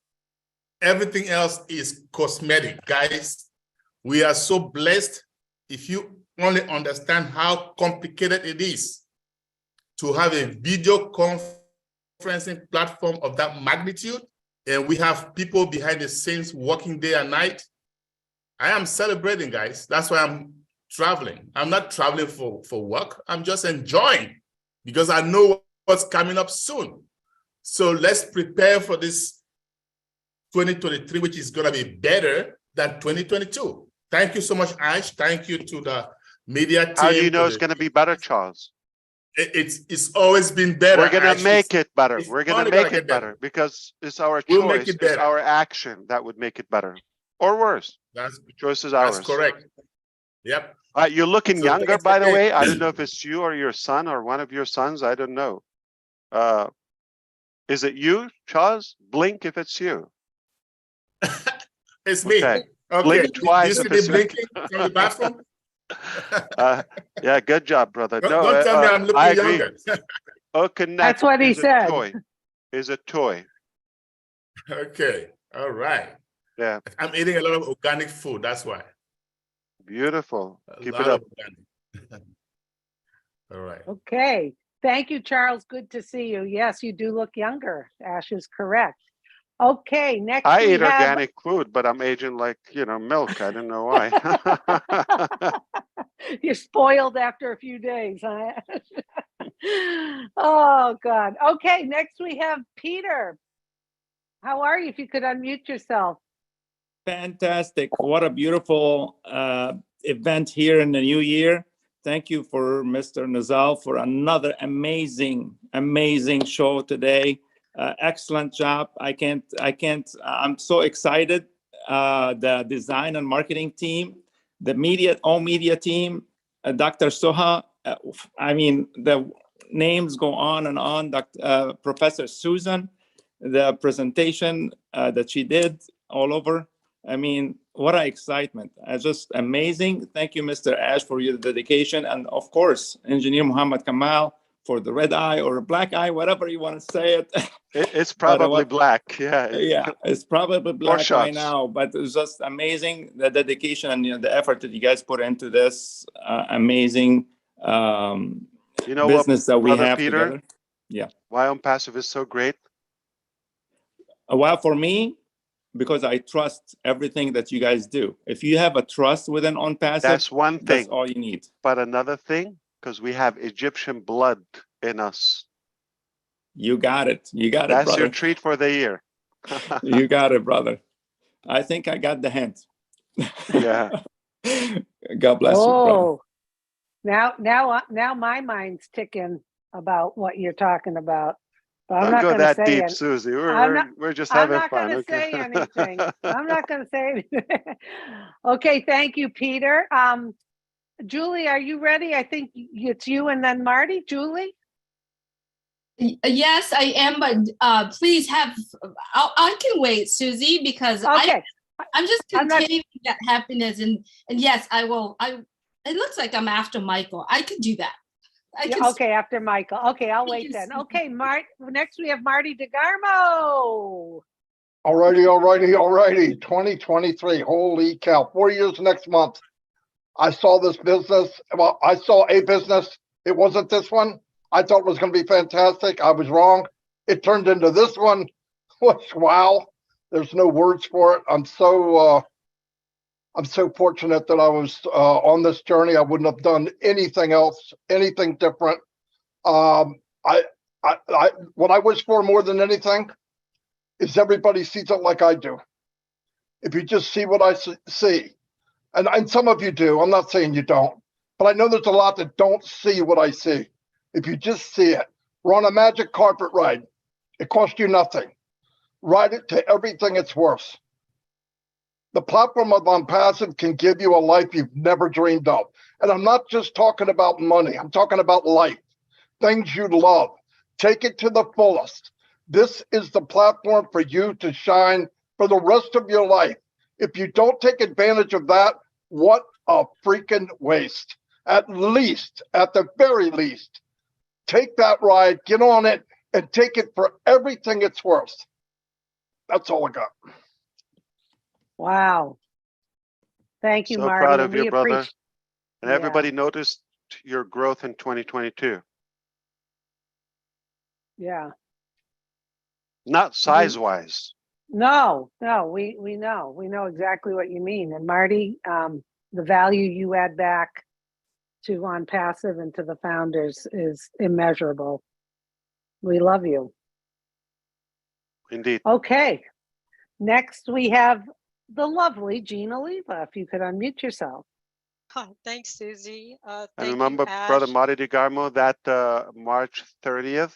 Everything else is cosmetic, guys. We are so blessed. If you only understand how complicated it is to have a video conferencing platform of that magnitude, and we have people behind the scenes working day and night, I am celebrating, guys. That's why I'm traveling. I'm not traveling for work. I'm just enjoying because I know what's coming up soon. So let's prepare for this 2023, which is going to be better than 2022. Thank you so much, Ash. Thank you to the media team. How do you know it's going to be better, Charles? It's always been better. We're going to make it better. it's We're going only to make gonna it get better. better because it's our We'll make choice. it It's better. our action that would make it better or worse. That's The choice is ours. correct. Yep. You're looking So younger, thanks by the again. way. I don't know if it's you or your son or one of your sons. I don't know. Is it you, Charles? Blink if it's you. It's me. Okay. Okay. Blink twice You if see it's me blinking from the bathroom? Yeah, good job, brother. Don't tell me I'm looking I agree. younger. Connect That's what he is a said. toy. Is a toy. Okay. All right. Yeah, I'm eating a lot of organic food. That's why. beautiful. A Keep lot it up. of organic. All right. Okay, thank you, Charles. Good to see you. Yes, you do look younger. Ash is correct. Okay, next I we eat have... organic food, but I'm aging like, milk. I don't know why. You're spoiled after a few days, huh? Oh, God. Okay, next we have Peter. How are you? If you could unmute yourself. Fantastic. What a beautiful event here in the new year. Thank you for Mr. Nizal for another amazing show today. Excellent job. I'm so excited. The design and marketing team, the all media team, Dr. Soha. I mean, the names go on and on. Professor Susan, the presentation that she did all over. I mean, what an excitement. Just amazing. Thank you, Mr. Ash, for your dedication. And of course, Engineer Muhammad Kamal for the red eye or black eye, whatever you want to say it. It's probably black. Yeah. Yeah, it's probably black shots. right now, but it's just amazing, the dedication and the effort that you guys put into this amazing business that we have Peter, together. Yeah. Why OnPassive is so great? Well, for me, because I trust everything that you guys do. If you have a trust within OnPassive, that's one thing. That's all you need. But another thing, because we have Egyptian blood in us. You got it. You got it, brother. That's your treat for the year. You got it, brother. I think I got the hint. Yeah. God bless you, brother. Now my mind's ticking about what you're talking about. But I'm Don't not go going to that say deep, it. Susie. We're just having fun. I'm not going to say anything. I'm not going to say anything. Okay, thank you, Peter. Julie, are you ready? I think it's you and then Marty. Julie? Yes, I am, but please I can wait, Susie, because okay. I'm just containing that happiness, and yes, I will. It looks like I'm after Michael. I could do that. Okay, after Michael. Okay, I'll wait then. Okay, next we have Marty DeGarmo. Alrighty. 2023. Holy cow. 4 years next month. I saw this business. Well, I saw a business. It wasn't this one. I thought it was going to be fantastic. I was wrong. It turned into this one. Wow. There's no words for it. I'm so fortunate that I was on this journey. I wouldn't have done anything else, anything different. What I wish for more than anything is everybody sees it like I do. If you just see what I see, and some of you do, I'm not saying you don't, but I know there's a lot that don't see what I see. If you just see it, we're on a magic carpet ride. It costs you nothing. Ride it to everything it's worth. The platform of OnPassive can give you a life you've never dreamed of. And I'm not just talking about money. I'm talking about life, things you love. Take it to the fullest. This is the platform for you to shine for the rest of your life. If you don't take advantage of that, what a freaking waste. At the very least, take that ride, get on it, and take it for everything it's worth. That's all I got. Wow. Thank you, so Marty. Proud of you, brother. And Yeah. everybody noticed your growth in 2022. Yeah. Not size-wise. No, we know exactly what you mean. And Marty, the value you add back to OnPassive and to the founders is immeasurable. We love you. Indeed. Okay. Next we have the lovely Gina Leva. If you could unmute yourself. Oh, thanks, Susie. I Thank remember you, Ash. Brother Marty DeGarmo that March 30th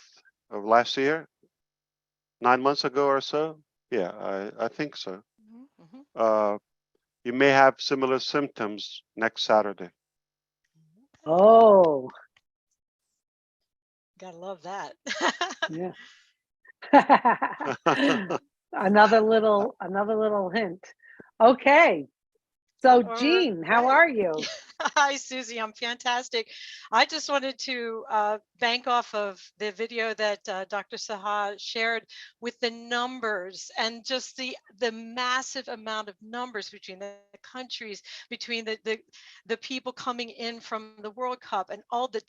of last year, 9 months ago or so. Yeah, I think so. Mm-hmm. You may have similar symptoms next Saturday. Oh, Gotta love that. yeah. Another little hint. Okay. So Jean, how are you? Hi, Susie. I'm fantastic. I just wanted to bank off of the video that Dr. Saha shared with the numbers and just the massive amount of numbers between the countries, between the people coming in from the World Cup, and all the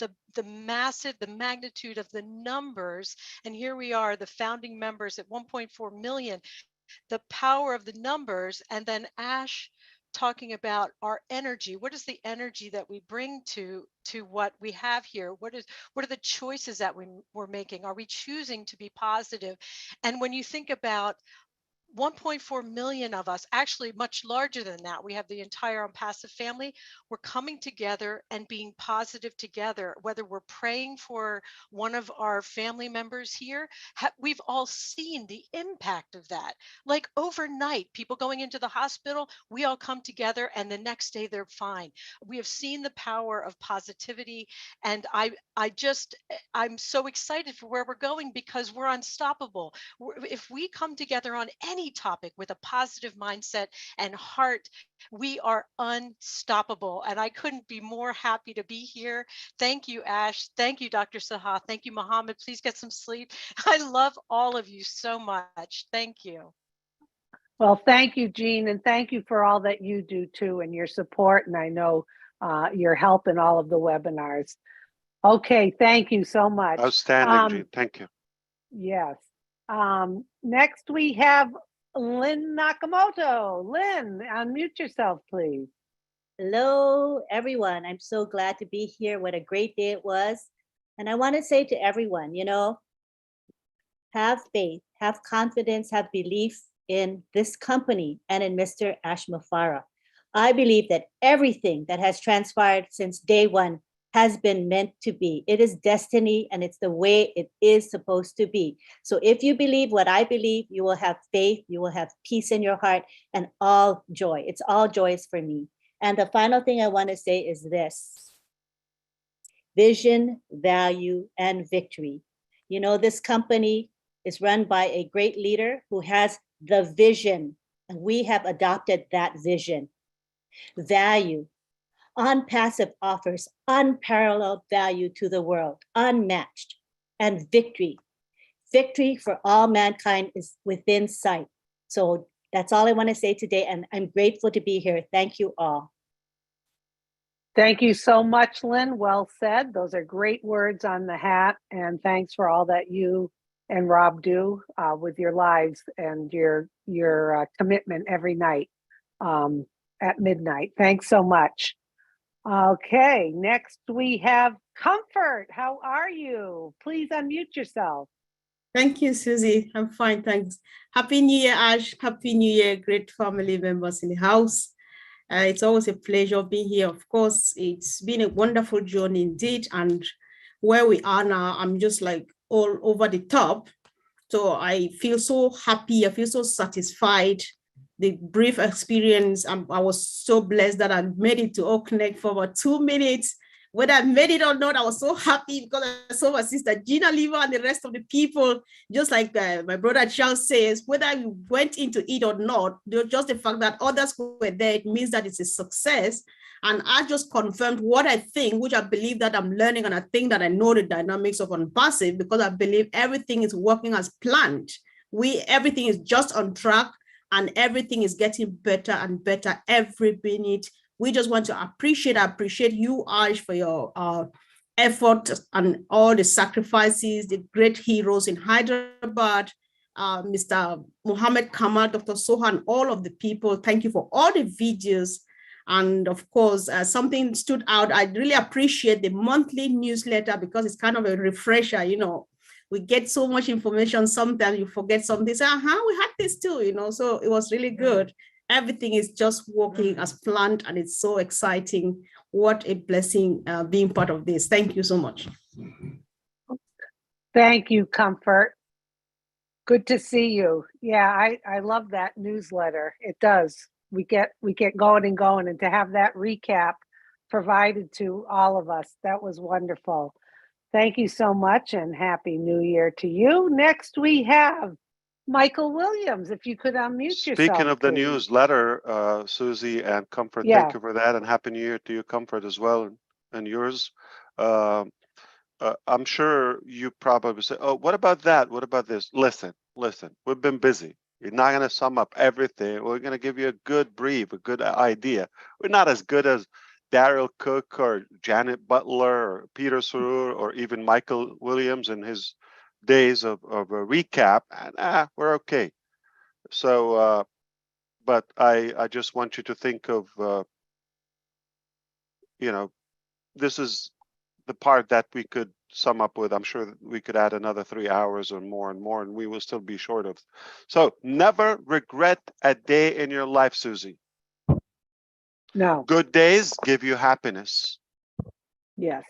magnitude of the numbers. And here we are, the founding members at 1.4 million, the power of the numbers, and then Ash talking about our energy. What is the energy that we bring to what we have here? What are the choices that we're making? Are we choosing to be positive? And when you think about 1.4 million of us, actually much larger than that. We have the entire Passive family. We're coming together and being positive together, whether we're praying for one of our family members here. We've all seen the impact of that. Like overnight, people going into the hospital, we all come together and the next day they're fine. We have seen the power of positivity. And I'm so excited for where we're going because we're unstoppable. If we come together on any topic with a positive mindset and heart, we are unstoppable. And I couldn't be more happy to be here. Thank you, Ash. Thank you, Dr. Saha. Thank you, Mohammed. Please get some sleep. I love all of you so much. Thank you. Well, thank you, Jean, and thank you for all that you do too and your support. And I know your help in all of the webinars. Okay, thank you so much. Outstanding, Jean. Thank you. Yes. Next we have Lynn Nakamoto. Lynn, unmute yourself, please. Hello, everyone. I'm so glad to be here. What a great day it was. And I want to say to everyone, you know, have faith, have confidence, have belief in this company and in Mr. Ash Mufareh. I believe that everything that has transpired since day one has been meant to be. It is destiny and it's the way it is supposed to be. So if you believe what I believe, you will have faith, you will have peace in your heart and all joy. It's all joyous for me. And the final thing I want to say is this: vision, value, and victory. You know, this company is run by a great leader who has the vision, and we have adopted that vision. Value. OnPassive offers unparalleled value to the world, unmatched. And victory. Victory for all mankind is within sight. So that's all I want to say today, and I'm grateful to be here. Thank you all. Thank you so much, Lynn. Well said. Those are great words on the hat, and thanks for all that you and Rob do with your lives and your commitment every night at midnight. Thanks so much. Okay, next we have Comfort. How are you? Please unmute yourself. Thank you, Susie. I'm fine, thanks. Happy New Year, Ash. Happy New Year, great family members in the house. It's always a pleasure being here. Of course, it's been a wonderful journey indeed. And where we are now, I'm just like all over the top. So I feel so happy. I feel so satisfied. The brief experience, I was so blessed that I made it to Oak Connect for about 2 minutes. Whether I made it or not, I was so happy because I saw my sister Gina Lever and the rest of the people, just like my brother Charles says, whether we went into it or not, just the fact that others were there, it means that it's a success. And I just confirmed what I think, which I believe that I'm learning, and I think that I know the dynamics of OnPassive because I believe everything is working as planned. Everything is just on track and everything is getting better and better every minute. We just want to appreciate you, Ash, for your effort and all the sacrifices, the great heroes in Hyderabad, Mr. Mohammed Kamal, Dr. Sohan, all of the people. Thank you for all the videos. And of course, something stood out. I really appreciate the monthly newsletter because it's kind of a refresher, you know. We get so much information, sometimes you forget something, say, we had this too, you know, so it was really good. Everything is just working as planned and it's so exciting. What a blessing being part of this. Thank you so much. Thank you, Comfort. Good to see you. Yeah, I love that newsletter. It does. We get going and going, and to have that recap provided to all of us, that was wonderful. Thank you so much and Happy New Year to you. Next we have Michael Williams. If you could unmute yourself. Speaking of the please. newsletter, Susie and Comfort, Yeah. thank you for that, and Happy New Year to you, Comfort, as well, and yours. I'm sure you probably say, oh, what about that? What about this? Listen, we've been busy. You're not going to sum up everything. We're going to give you a good brief, a good idea. We're not as good as Daryl Cook or Janet Butler or Peter Sarur or even Michael Williams in his days of a recap, and we're okay. So, but I just want you to think of, you know, this is the part that we could sum up with, I'm sure that we could add another 3 hours or more and more, and we will still be short of. So never regret a day in your life, Susie. No, Good days give you happiness. yes,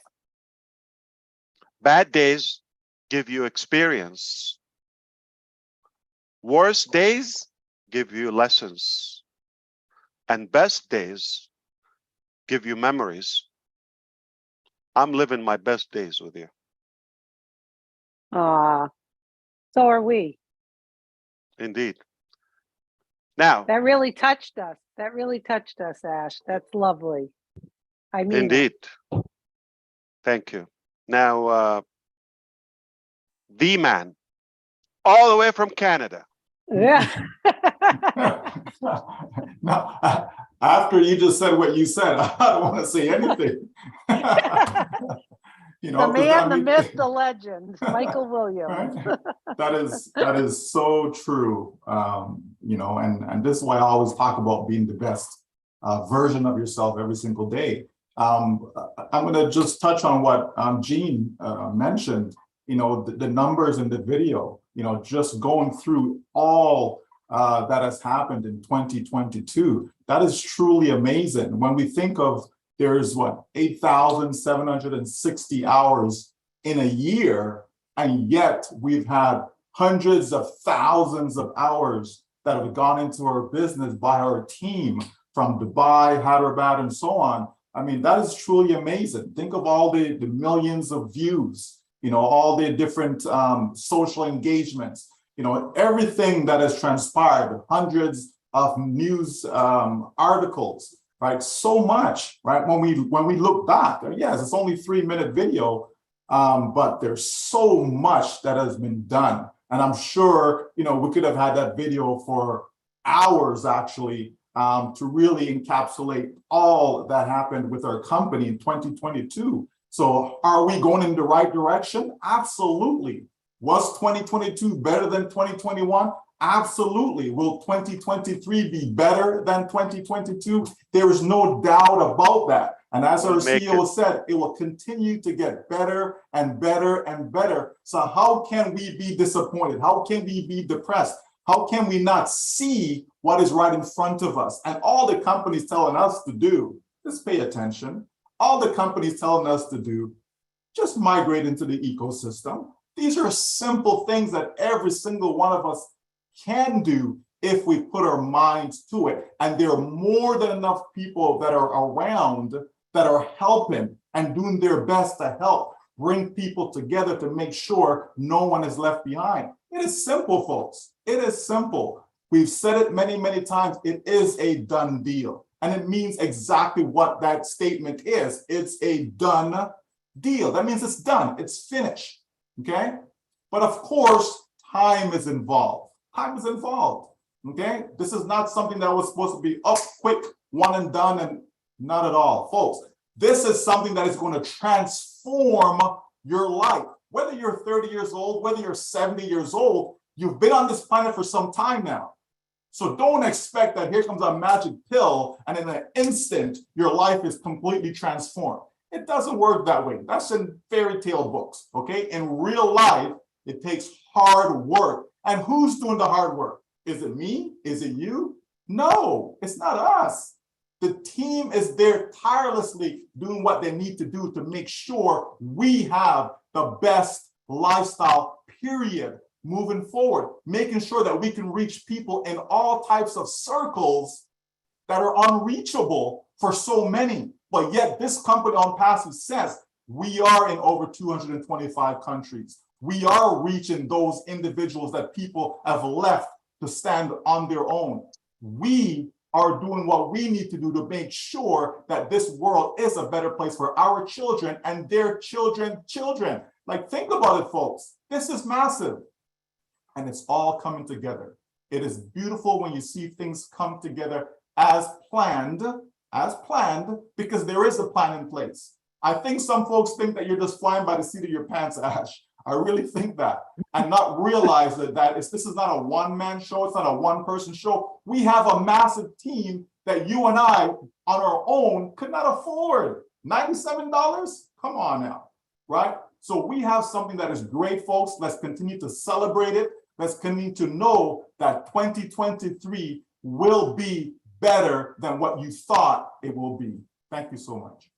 Bad days give you experience. Worst days give you lessons. And best days give you memories. I'm living my best days with you. so are we. Indeed. Now, That really touched us. That really touched us, Ash. That's lovely. I mean, it. indeed. Thank you. Now, the man, all the way from Canada. Yeah. Now, after you just said what you said, I don't want to say anything. You know, The 'cause man, I the mean- myth, the legend, Michael Williams. Right? That is so true. You know, and this is why I always talk about being the best version of yourself every single day. I'm going to just touch on what Jean mentioned. You know, the numbers in the video. You know, just going through all that has happened in 2022. That is truly amazing. When we think of there's what 8,760 hours in a year, and yet we've had hundreds of thousands of hours that have gone into our business by our team from Dubai, Hyderabad, and so on. I mean, that is truly amazing. Think of all the millions of views, you know, all the different social engagements, you know, everything that has transpired, hundreds of news articles, right? So much, right? When we look back, yes, it's only 3-minute video, but there's so much that has been done. And I'm sure, you know, we could have had that video for hours actually to really encapsulate all that happened with our company in 2022. So are we going in the right direction? Absolutely. Was 2022 better than 2021? Absolutely. Will 2023 be better than 2022? There is no doubt about that. And as our CEO said, it will continue to get better and better and better. So how can we be disappointed? How can we be depressed? How can we not see what is right in front of us? And all the companies telling us to do, just pay attention. All the companies telling us to do, just migrate into the ecosystem. These are simple things that every single one of us can do if we put our minds to it. And there are more than enough people that are around that are helping and doing their best to help bring people together to make sure no one is left behind. It is simple, folks. It is simple. We've said it many, many times. It is a done deal. And it means exactly what that statement is. It's a done deal. That means it's done. It's finished. Okay? But of course, time is involved. Time is involved. Okay? This is not something that was supposed to be up quick, one and done, and not at all. Folks, this is something that is going to transform your life. Whether you're 30 years old, whether you're 70 years old, you've been on this planet for some time now. So don't expect that here comes a magic pill and in an instant, your life is completely transformed. It doesn't work that way. That's in fairy tale books, okay? In real life, it takes hard work. And who's doing the hard work? Is it me? Is it you? No, it's not us. The team is there tirelessly doing what they need to do to make sure we have the best lifestyle, period, moving forward, making sure that we can reach people in all types of circles that are unreachable for so many. But yet this company on Passive says we are in over 225 countries. We are reaching those individuals that people have left to stand on their own. We are doing what we need to do to make sure that this world is a better place for our children and their children. Like, think about it, folks. This is massive. And it's all coming together. It is beautiful when you see things come together as planned, because there is a plan in place. I think some folks think that you're just flying by the seat of your pants, Ash. I really think that, and not realize that this is not a one-man show. It's not a one-person show. We have a massive team that you and I on our own could not afford. $97? Come on now, right? So we have something that is great, folks. Let's continue to celebrate it. Let's continue to know that 2023 will be better than what you thought it will be. Thank you so much.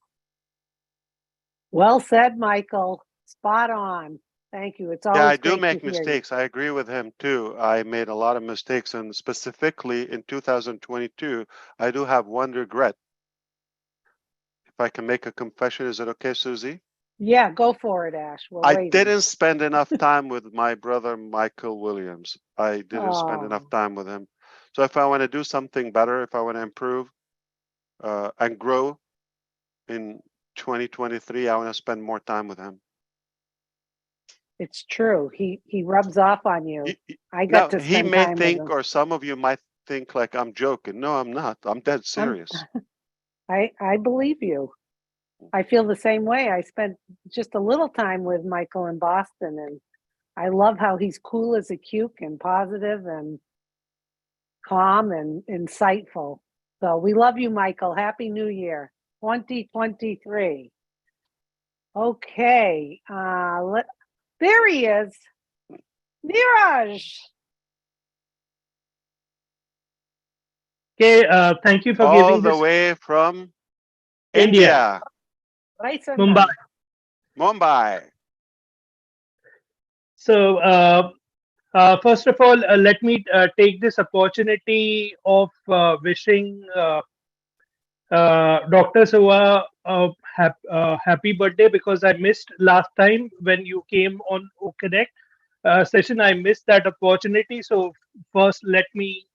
Well said, Michael. Spot on. Thank you. It's always Yeah, I do great make to hear you. mistakes. I agree with him too. I made a lot of mistakes, and specifically in 2022, I do have one regret. If I can make a confession, is it okay, Susie? Yeah, go for it, Ash. We're I waiting. didn't spend enough time with my brother, Michael Williams. I didn't spend enough Oh, time with him. So if I want to do something better, if I want to improve and grow in 2023, I want to spend more time with him. it's true. He rubs off on you. I Now, got to he spend may time with think, him. or some of you might think like I'm joking. No, I'm not. I'm dead serious. I believe you. I feel the same way. I spent just a little time with Michael in Boston, and I love how he's cool as a cuke and positive and calm and insightful. So we love you, Michael. Happy New Year, 2023. Okay, there he is, Neeraj. Okay, thank you for All giving the this. way from India. India, Mumbai. Mumbai. So, first of all, let me take this opportunity of wishing Dr. Suha happy birthday, because I missed last time when you came on Connect session. I missed that opportunity. So first, let me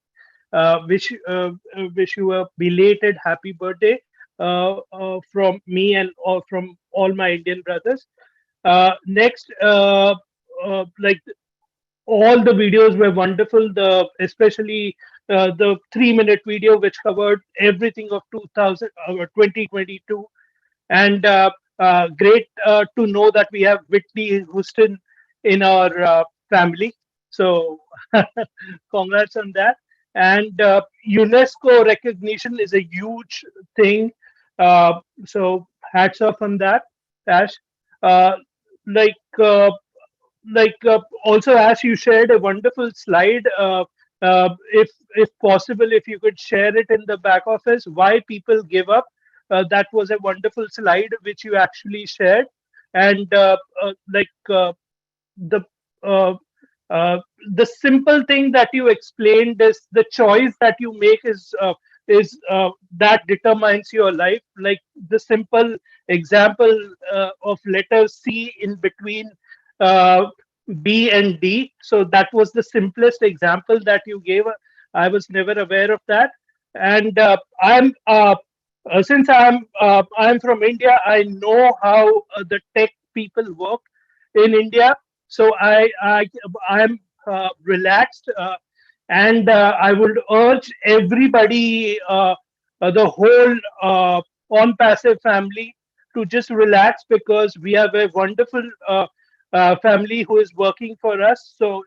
wish you a belated happy birthday from me and from all my Indian brothers. Next, like all the videos were wonderful. Especially the 3-minute video which covered everything of 2022, and great to know that we have Whitney Houston in our family. So congrats on that. And UNESCO recognition is a huge thing. So hats off on that, Ash. Uh, like uh, also, as you shared a wonderful slide, if possible, if you could share it in the back office, why people give up. That was a wonderful slide which you actually shared. And the uh, uh, the simple thing that you explained is the choice that you make is that determines your life. Like the simple example of letter C in between uh, B and D. So that was the simplest example that you gave. I was never aware of that. And I'm since I'm from India, I know how the tech people work in India. So I'm relaxed, and I would urge everybody, the whole on passive family, to just relax, because we have a wonderful family who is working for us. So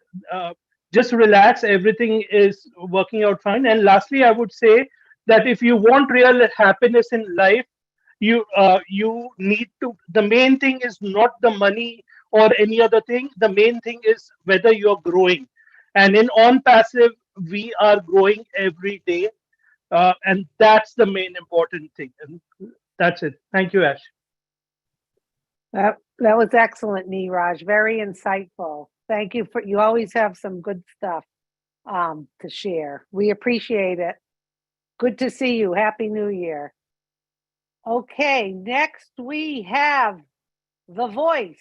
just relax, everything is working out fine. And lastly, I would say that if you want real happiness in life, you need to, the main thing is not the money or any other thing. The main thing is whether you're growing, and in on passive we are growing every day, and that's the main important thing. And that's it. Thank you, Ash. That was excellent, Neeraj. Very insightful. Thank you you always have some good stuff to share. We appreciate it. Good to see you. Happy New Year. Okay, next we have the voice,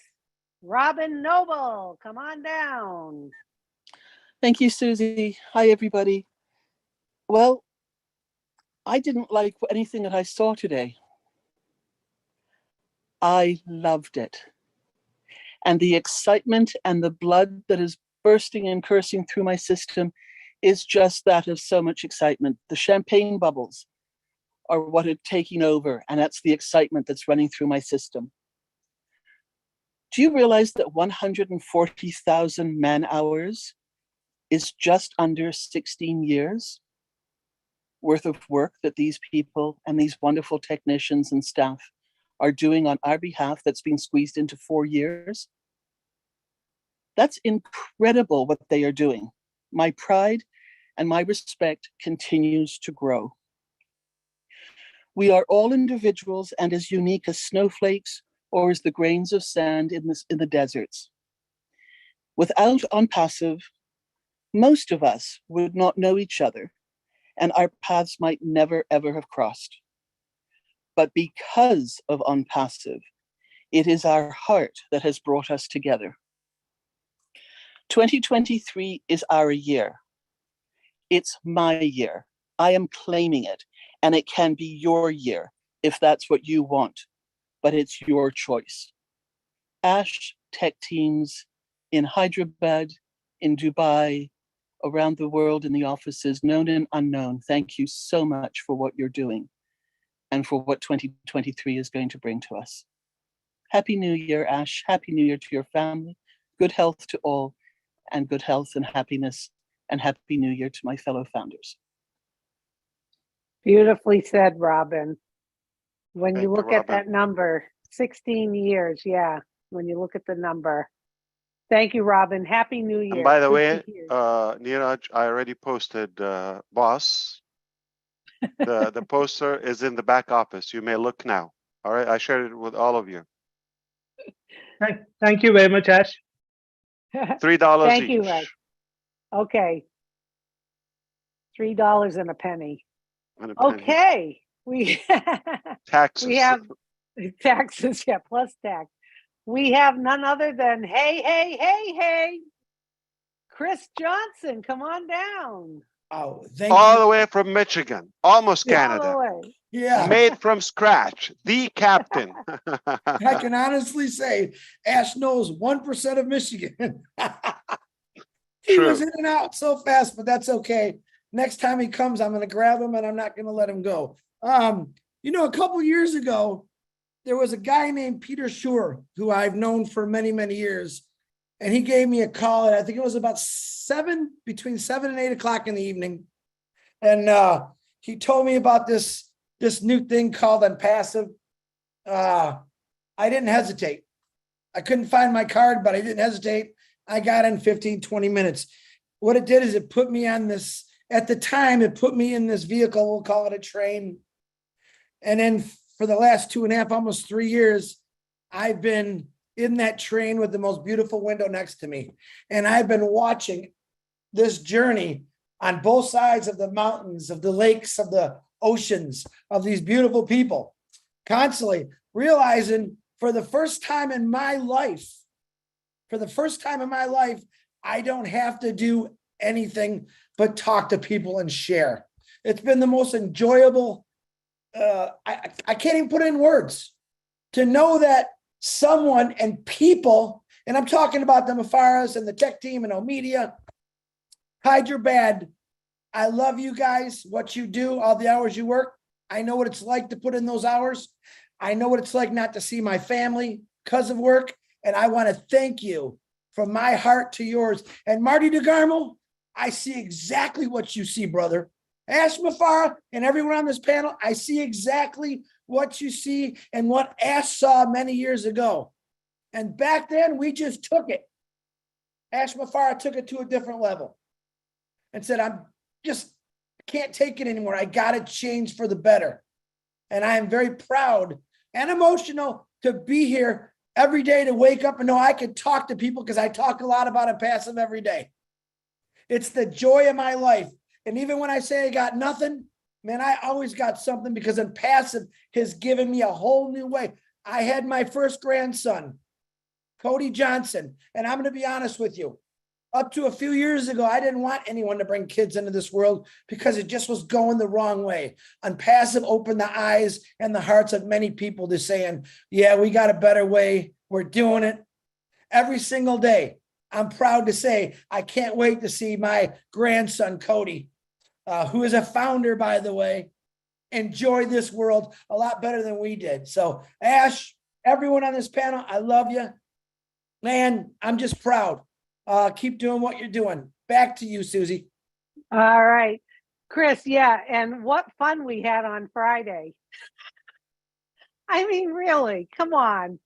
Robin Noble. Come on down. Thank you, Susie. Hi, everybody. Well, I didn't like anything that I saw today. I loved it. And the excitement and the blood that is bursting and coursing through my system is just that of so much excitement. The champagne bubbles are what are taking over, and that's the excitement that's running through my system. Do you realize that 140,000 man hours is just under 16 years worth of work that these people and these wonderful technicians and staff are doing on our behalf that's been squeezed into 4 years. That's incredible what they are doing. My pride and my respect continues to grow. We are all individuals and as unique as snowflakes or as the grains of sand in the deserts. Without OnPassive, most of us would not know each other and our paths might never ever have crossed. But because of OnPassive, it is our heart that has brought us together. 2023 is our year. It's my year. I am claiming it, and it can be your year if that's what you want, but it's your choice. Ash tech teams in Hyderabad, in Dubai, around the world in the offices, known and unknown, thank you so much for what you're doing and for what 2023 is going to bring to us. Happy New Year, Ash. Happy New Year to your family. Good health to all, and good health and happiness, and Happy New Year to my fellow founders. Beautifully said, Robin. When Thank you you, look at Robin. that number, 16 years, yeah, when you look at the number. Thank you, Robin. Happy New Year. And by the Good way, to hear. Neeraj, I already posted boss. The poster is in the back office. You may look now. All right, I shared it with all of you. Thank you very much, Ash. $3 Thank each. you, Ed. Okay. $3 and a penny. And a penny. Okay. We Taxes. we have taxes, yeah, plus tax. We have none other than hey, Chris Johnson, come on down. Oh, thank All you. the way from Michigan, almost All Canada. the way. Yeah, Made from scratch, the captain. I can honestly say Ash knows 1% of Michigan. He True. was in and out so fast, but that's okay. Next time he comes, I'm going to grab him and I'm not going to let him go. A couple years ago, there was a guy named Peter Schur, who I've known for many, many years. And he gave me a call, and I think it was about between 7 and 8 o'clock in the evening. And he told me about this new thing called OnPassive. I didn't hesitate. I couldn't find my card, but I didn't hesitate. I got in 15, 20 minutes. What it did is it put me on this, at the time, it put me in this vehicle, we'll call it a train. And then for the last 2.5, almost 3 years, I've been in that train with the most beautiful window next to me. And I've been watching this journey on both sides of the mountains, of the lakes, of the oceans, of these beautiful people, constantly realizing for the first time in my life, I don't have to do anything but talk to people and share. It's been the most enjoyable. I can't even put it in words to know that someone and people, and I'm talking about the Mafaras and the tech team and Omedia, Hyderabad. I love you guys, what you do, all the hours you work. I know what it's like to put in those hours. I know what it's like not to see my family because of work. And I want to thank you from my heart to yours. And Marty DeGarmo, I see exactly what you see, brother. Ash Mafara and everyone on this panel, I see exactly what you see and what Ash saw many years ago. And back then, we just took it. Ash Mafara took it to a different level and said, I can't take it anymore. I got to change for the better. And I am very proud and emotional to be here every day, to wake up and know I can talk to people, because I talk a lot about OnPassive every day. It's the joy of my life. And even when I say I got nothing, man, I always got something, because OnPassive has given me a whole new way. I had my first grandson, Cody Johnson, and I'm going to be honest with you. Up to a few years ago, I didn't want anyone to bring kids into this world because it just was going the wrong way. OnPassive opened the eyes and the hearts of many people to saying, yeah, we got a better way. We're doing it every single day. I'm proud to say I can't wait to see my grandson, Cody, who is a founder, by the way, enjoy this world a lot better than we did. So Ash, everyone on this panel, I love you. Man, I'm just proud. Keep doing what you're doing. Back to you, Susie. All right, Chris. Yeah. And what fun we had on Friday. I mean, really, come on.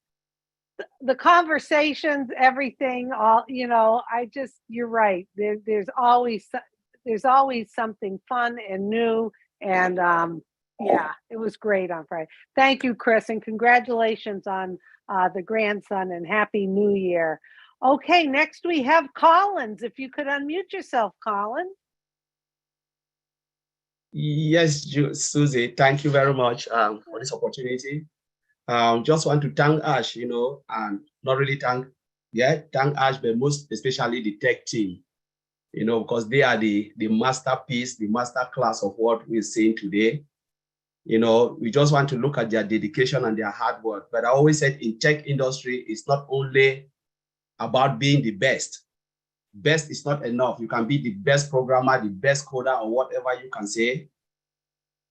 The conversations, everything, all, you're right. There's always something fun and new. And yeah, it was great on Friday. Thank you, Chris, and congratulations on the grandson and Happy New Year. Okay, next we have Collins. If you could unmute yourself, Collins. Yes, Susie, thank you very much for this opportunity. Just want to thank Ash, and not really thank Ash, but most especially the tech team, because they are the masterpiece, the master class of what we're seeing today. We just want to look at their dedication and their hard work. But I always said in tech industry, it's not only about being the best. Best is not enough. You can be the best programmer, the best coder, or whatever you can say.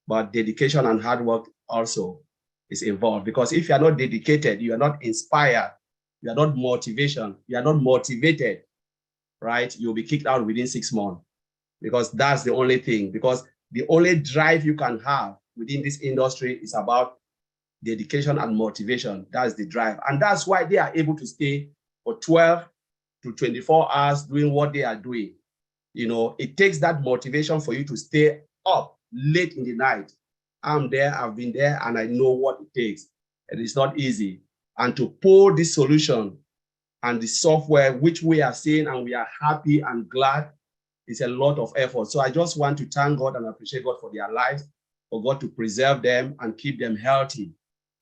But dedication and hard work also is involved, because if you are not dedicated, you are not inspired, you are not motivated, right? You'll be kicked out within 6 months, because that's the only thing. Because the only drive you can have within this industry is about dedication and motivation. That's the drive. And that's why they are able to stay for 12 to 24 hours doing what they are doing. It takes that motivation for you to stay up late in the night. I'm there, I've been there, and I know what it takes. And it's not easy. And to pull this solution and the software, which we are seeing and we are happy and glad, is a lot of effort. So I just want to thank God and appreciate God for their lives, for God to preserve them and keep them healthy,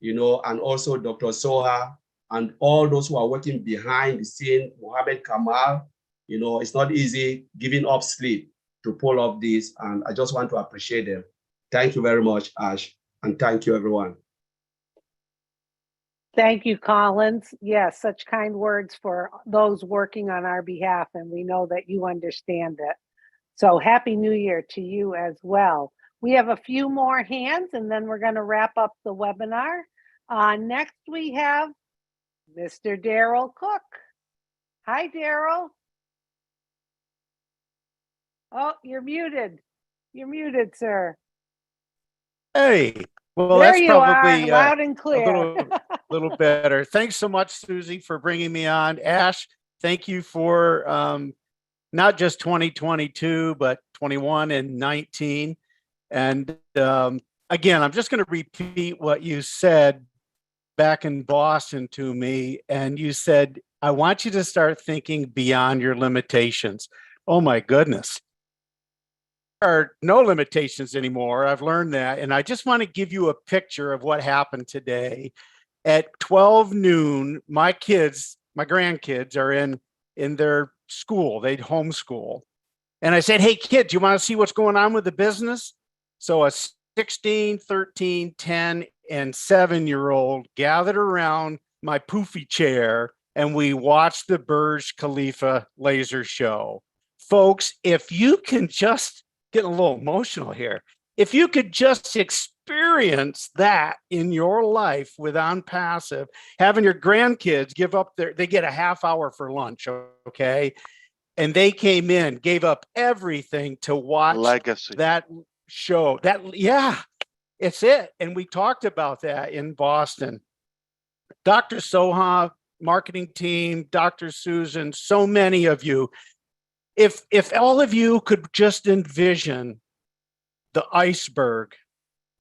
and also Dr. Soha and all those who are working behind the scene, Mohammed Kamal. It's not easy giving up sleep to pull off this, and I just want to appreciate them. Thank you very much, Ash, and thank you, everyone. Thank you, Collins. Yes, such kind words for those working on our behalf, and we know that you understand it. So Happy New Year to you as well. We have a few more hands, and then we're going to wrap up the webinar. Next, we have Mr. Daryl Cook. Hi, Daryl. Oh, you're muted. You're muted, sir. Hey, well, There that's you probably are, loud and clear. a little better. Thanks so much, Susie, for bringing me on. Ash, thank you for not just 2022, but 21 and 19. And again, I'm just going to repeat what you said back in Boston to me. And you said, I want you to start thinking beyond your limitations. Oh my goodness. There are no limitations anymore. I've learned that. And I just want to give you a picture of what happened today. At 12 noon, my grandkids are in their school. They'd homeschool. And I said, hey, kids, you want to see what's going on with the business? So a 16, 13, 10, and 7-year-old gathered around my poofy chair, and we watched the Burj Khalifa laser show. Folks, if you can just get a little emotional here, if you could just experience that in your life with OnPassive, having your grandkids give up they get a half hour for lunch, okay? And they came in, gave up everything to watch Legacy. that show. It's it. And we talked about that in Boston. Dr. Soha, marketing team, Dr. Susan, so many of you. If all of you could just envision the iceberg,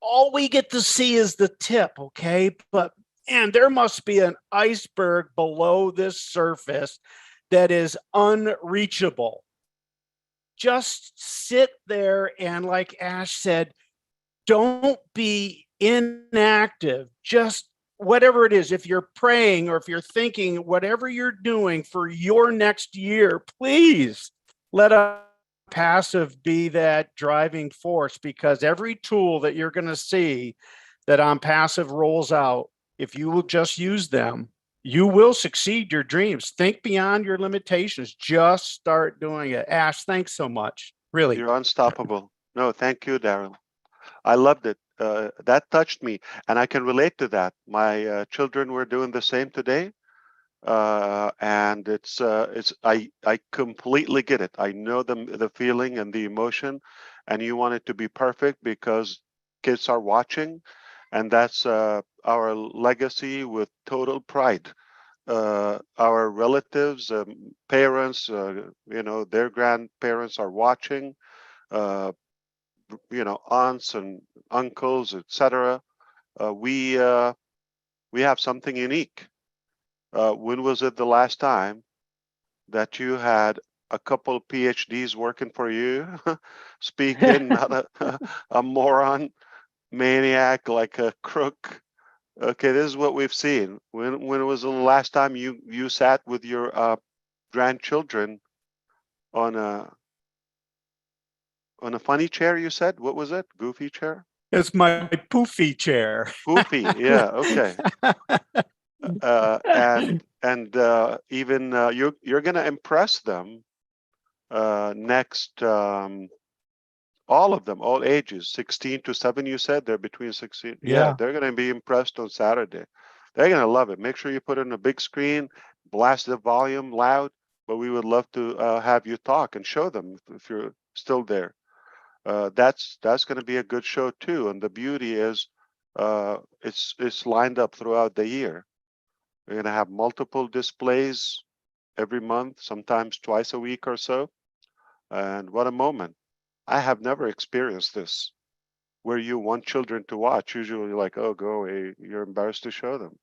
all we get to see is the tip, okay? But man, there must be an iceberg below this surface that is unreachable. Just sit there and, like Ash said, don't be inactive. Just whatever it is, if you're praying or if you're thinking, whatever you're doing for your next year, please let OnPassive be that driving force, because every tool that you're going to see that OnPassive rolls out, if you will just use them, you will succeed your dreams. Think beyond your limitations. Just start doing it. Ash, thanks so much. Really. You're unstoppable. No, thank you, Daryl. I loved it. That touched me, and I can relate to that. My children were doing the same today, and I completely get it. I know the feeling and the emotion, and you want it to be perfect because kids are watching, and that's our legacy with total pride. Our relatives, parents, their grandparents are watching, aunts and uncles, etc. We have something unique. When was it the last time that you had a couple PhDs working for you, speaking, not a moron, maniac, like a crook? Okay, this is what we've seen. When was the last time you sat with your grandchildren on a funny chair? You said, what was it? Goofy chair? It's my poofy chair. Poofy, yeah, okay. And even you're gonna impress them next. All of them, all ages, 16 to 7. You said they're between 16. Yeah, they're gonna be impressed on Saturday. They're gonna love it. Make sure you put it on a big screen, blast the volume loud. But we would love to have you talk and show them if you're still there. That's going to be a good show too. And the beauty is, it's lined up throughout the year. We're going to have multiple displays every month, sometimes twice a week or so. And what a moment! I have never experienced this, where you want children to watch. Usually, you're like, oh, go away. You're embarrassed to show them.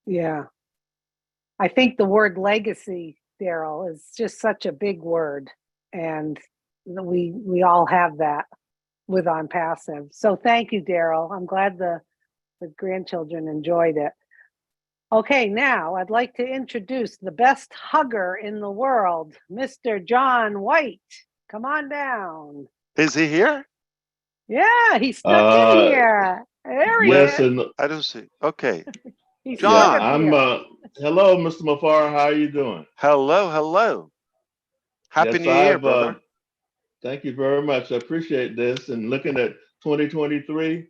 Yeah. I think the word legacy, Daryl, is just such a big word. And we all have that with On Passive. So thank you, Daryl. I'm glad the grandchildren enjoyed it. Okay, now I'd like to introduce the best hugger in the world, Mr. John White. Come on down. Is he here? Yeah, he stuck in here. There he Yes, is. and I don't see. Okay. He's John. Hello, Mr. Mafar. How are you doing? Hello, hello. Happy New Year, brother. Thank you very much. I appreciate this. And looking at 2023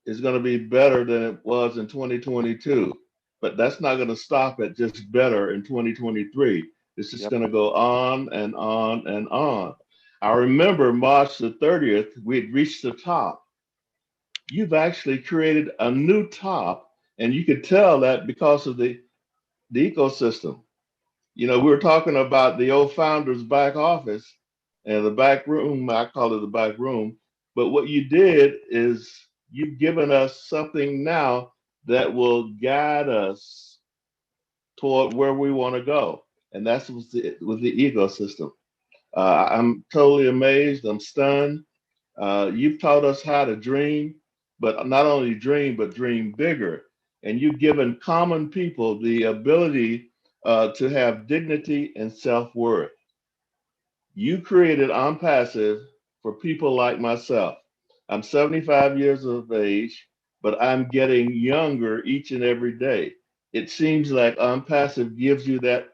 is going to be better than it was in 2022. But that's not going to stop at just better in 2023. It's just going to go on and on and on. I remember March the 30th, we'd reached the top. You've actually created a new top, and you could tell that because of the ecosystem. You know, we were talking about the old founder's back office and the back room. I call it the back room. But what you did is you've given us something now that will guide us toward where we want to go. And that's with the ecosystem. I'm totally amazed. I'm stunned. You've taught us how to dream, but not only dream, but dream bigger. And you've given common people the ability to have dignity and self-worth. You created On Passive for people like myself. I'm 75 years of age, but I'm getting younger each and every day. It seems like On Passive gives you that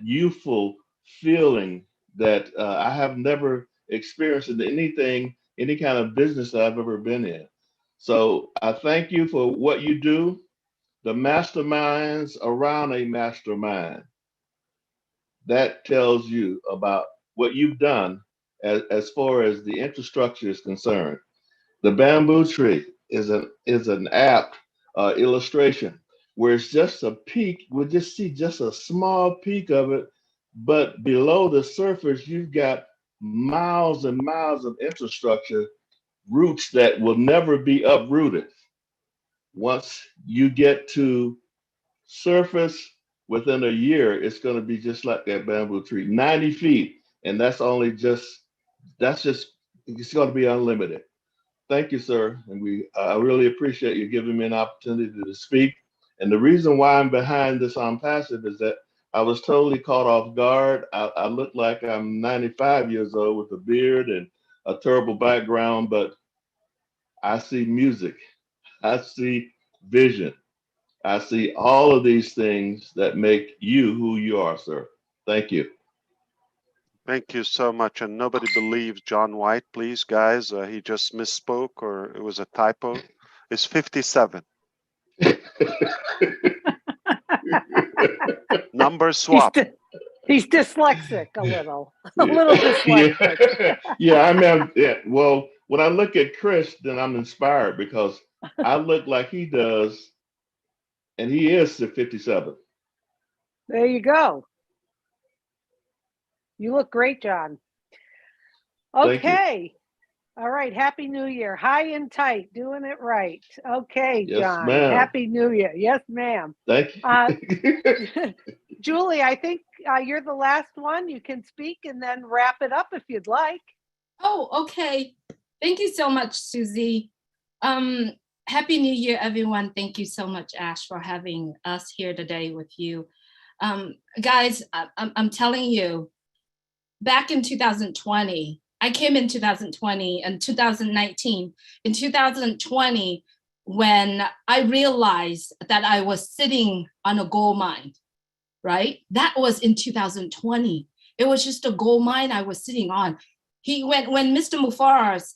youthful feeling that I have never experienced in anything, any kind of business that I've ever been in. So I thank you for what you do. The masterminds around a mastermind. That tells you about what you've done as far as the infrastructure is concerned. The bamboo tree is an apt illustration where it's just a peak. We'll just see just a small peak of it, but below the surface, you've got miles and miles of infrastructure, roots that will never be uprooted. Once you get to surface, within a year, it's going to be just like that bamboo tree, 90 feet. And it's going to be unlimited. Thank you, sir. And I really appreciate you giving me an opportunity to speak. And the reason why I'm behind this On Passive is that I was totally caught off guard. I look like I'm 95 years old with a beard and a terrible background, but I see music. I see vision. I see all of these things that make you who you are, sir. Thank you. Thank you so much. And nobody believes John White, please, guys. He just misspoke, or it was a typo. It's 57. Number swap. He's dyslexic a little. A little dyslexic. Yeah, I mean, well, when I look at Chris, then I'm inspired because I look like he does, and he is 57. There you go. You look great, John. Thank you. Okay. All right. Happy New Year. High and tight. Doing it right. Okay, Yes, John. ma'am. Happy New Year. Yes, ma'am. Thank you. Julie, I think you're the last one. You can speak and then wrap it up if you'd like. Oh, okay. Thank you so much, Susie. Happy New Year, everyone. Thank you so much, Ash, for having us here today with you. Guys, I'm telling you, back in 2020, I came in 2020 and 2019. In 2020, when I realized that I was sitting on a gold mine, right? That was in 2020. It was just a gold mine I was sitting on. When Mr. Mufaraz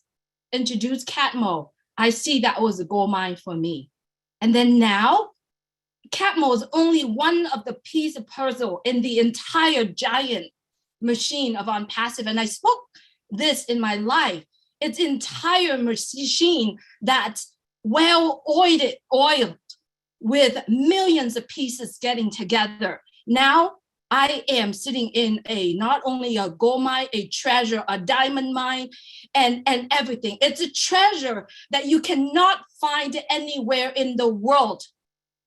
introduced Catmo, I see that was a gold mine for me. And then now, Catmo is only one of the piece of puzzle in the entire giant machine of On Passive. And I spoke this in my life. It's entire machine that's well oiled with millions of pieces getting together. Now I am sitting in not only a gold mine, a treasure, a diamond mine, and everything. It's a treasure that you cannot find anywhere in the world.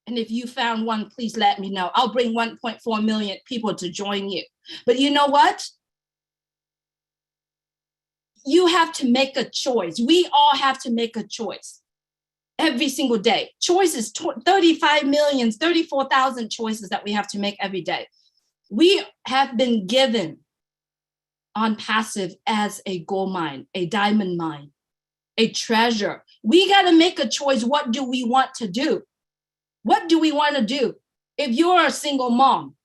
And if you found one, please let me know. I'll bring 1.4 million people to join you. But you know what? You have to make a choice. We all have to make a choice every single day. Choices, 35 million, 34,000 choices that we have to make every day. We have been given On Passive as a gold mine, a diamond mine, a treasure. We got to make a choice. What do we want to do? What do we want to do? If you're a single mom,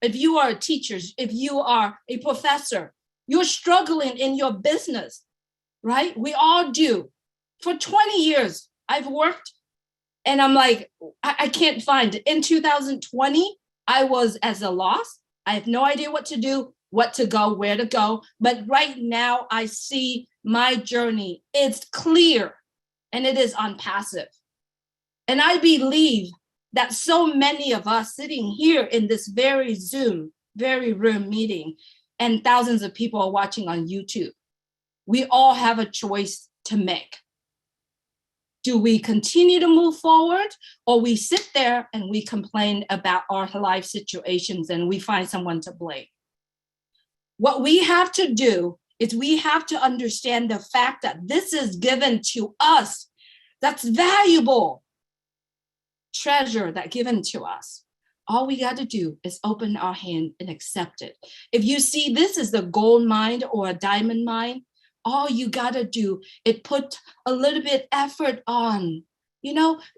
if you are a teacher, if you are a professor, you're struggling in your business, right? We all do. For 20 years, I've worked and I'm like, I can't find it. In 2020, I was at a loss. I have no idea what to do, what to go, where to go. But right now I see my journey. It's clear and it is On Passive. And I believe that so many of us sitting here in this very room meeting, and thousands of people are watching on YouTube, we all have a choice to make. Do we continue to move forward, or we sit there and we complain about our life situations and we find someone to blame? What we have to do is we have to understand the fact that this is given to us. That's valuable treasure that given to us. All we got to do is open our hand and accept it. If you see this is the gold mine or a diamond mine, all you got to do is put a little bit effort on,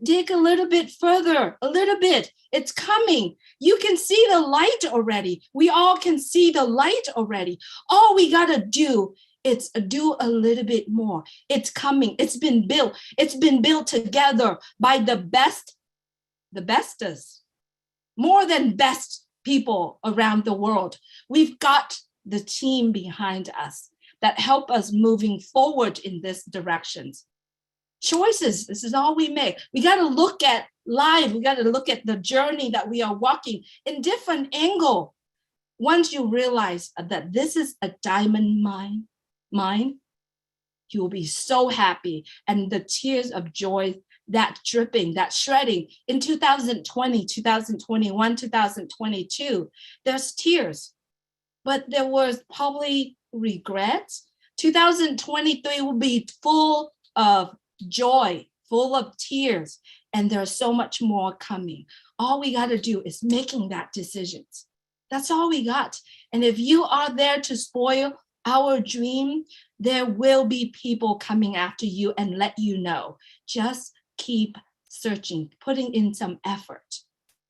dig a little bit further, a little bit. It's coming. You can see the light already. We all can see the light already. All we got to do is do a little bit more. It's coming. It's been built. It's been built together by the bestest, more than best people around the world. We've got the team behind us that help us moving forward in this directions. Choices, this is all we make. We got to look at life. We got to look at the journey that we are walking in different angle. Once you realize that this is a diamond mine, you'll be so happy. And the tears of joy, that dripping, that shredding in 2020, 2021, 2022, there's tears, but there was probably regrets. 2023 will be full of joy, full of tears, and there's so much more coming. All we got to do is making that decisions. That's all we got. And if you are there to spoil our dream, there will be people coming after you and let you know. Just keep searching, putting in some effort.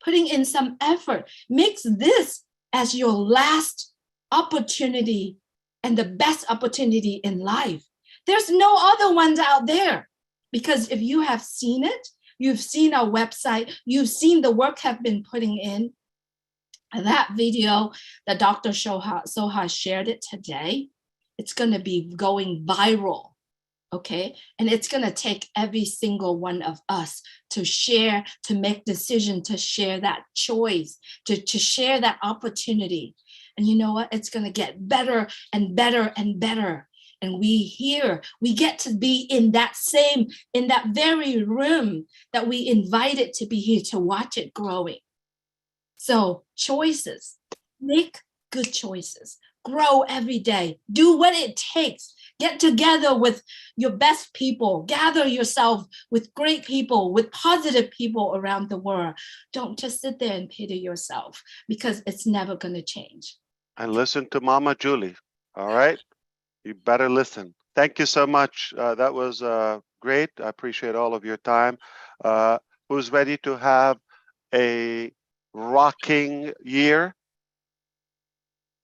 Putting in some effort makes this as your last opportunity and the best opportunity in life. There's no other ones out there, because if you have seen it, you've seen our website, you've seen the work have been putting in. That video that Dr. Soha shared it today, it's going to be going viral Okay, and it's going to take every single one of us to share, to make decision, to share that choice, to share that opportunity. And you know what? It's going to get better and better and better. And we get to be in that very room that we invited to be here to watch it growing. So choices, make good choices, grow every day, do what it takes. Get together with your best people, gather yourself with great people, with positive people around the world. Don't just sit there and pity yourself, because it's never going to change. And listen to Mama Julie. All right. You better listen. Thank you so much. That was great. I appreciate all of your time. Who's ready to have a rocking year?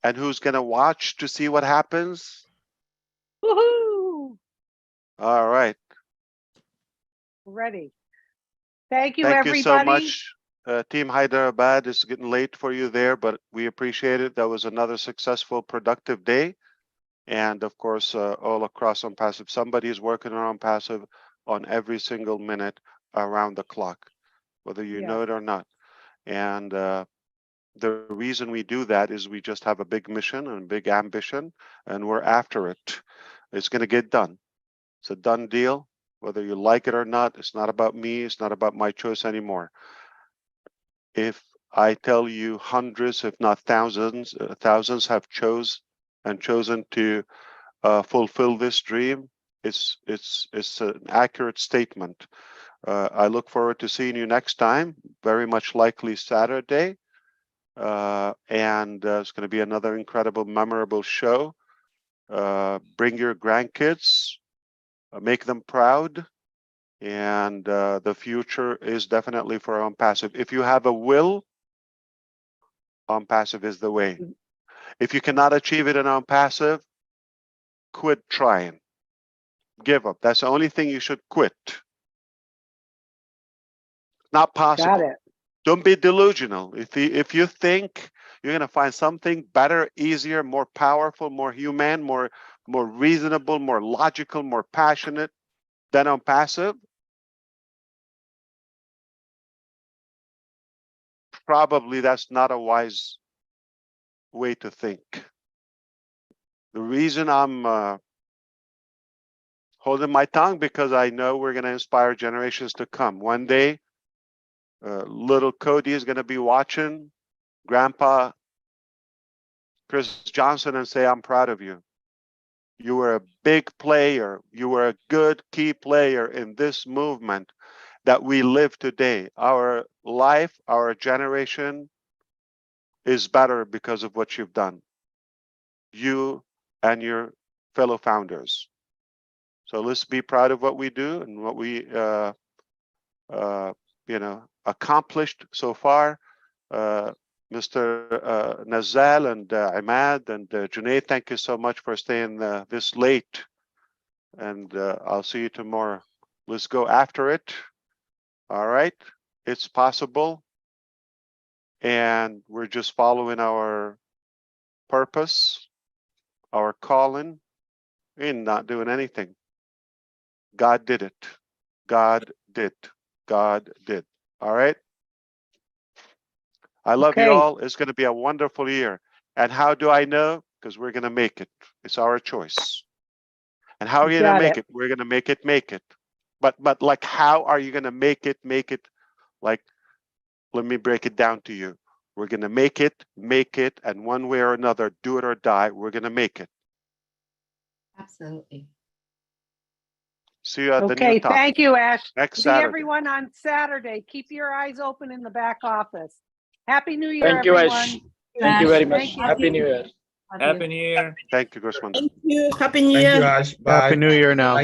And who's going to watch to see what happens? Woohoo! All right. Ready. Thank you, Thank everybody. you so much. Team Hyderabad, is getting late for you there, but we appreciate it. That was another successful, productive day. And of course, all across OnPassive, somebody is working on OnPassive on every single minute around the clock, whether you know it or not. And the reason we do that is we just have a big mission and big ambition, and we're after it. It's going to get done. It's a done deal. Whether you like it or not, it's not about me. It's not about my choice anymore. If I tell you hundreds, if not thousands have chosen to fulfill this dream, it's an accurate statement. I look forward to seeing you next time, very much likely Saturday. And it's going to be another incredible, memorable show. Bring your grandkids, make them proud. And the future is definitely for OnPassive. If you have a will, OnPassive is the way. If you cannot achieve it in OnPassive, quit trying. Give up. That's the only thing you should quit. Not possible. Got it. Don't be delusional. If you think you're going to find something better, easier, more powerful, more human, more reasonable, more logical, more passionate than OnPassive, probably that's not a wise way to think. The reason I'm holding my tongue, because I know we're going to inspire generations to come. One day, little Cody is going to be watching Grandpa Chris Johnson and say, I'm proud of you. You were a big player. You were a good key player in this movement that we live today. Our life, our generation is better because of what you've done. You and your fellow founders. So let's be proud of what we do and what we accomplished so far. Mr. Nazal and Imad and Junaid, thank you so much for staying this late. And I'll see you tomorrow. Let's go after it. All right. It's possible. And we're just following our purpose, our calling, and not doing anything. God did it. God did. God did. All right. I love you all. It's going to be a wonderful year. And how do I know? Because we're going to make it. It's our choice. And how are you going to make it? We're going to make it. But like, how are you going to make it? Like, let me break it down to you. We're going to make it, and one way or another, do it or die, we're going to make it. Absolutely. See you at the new Okay, topic. thank you, Ash. Next See Saturday. everyone on Saturday. Keep your eyes open in the back office. Happy New Year, Thank you, everyone. Ash. Thank you very much. Thank you. Happy New Year. Happy New Year. Thank you, Grossman. Thank you. Happy New Thank Year. you, Ash. Bye. Happy New Year now.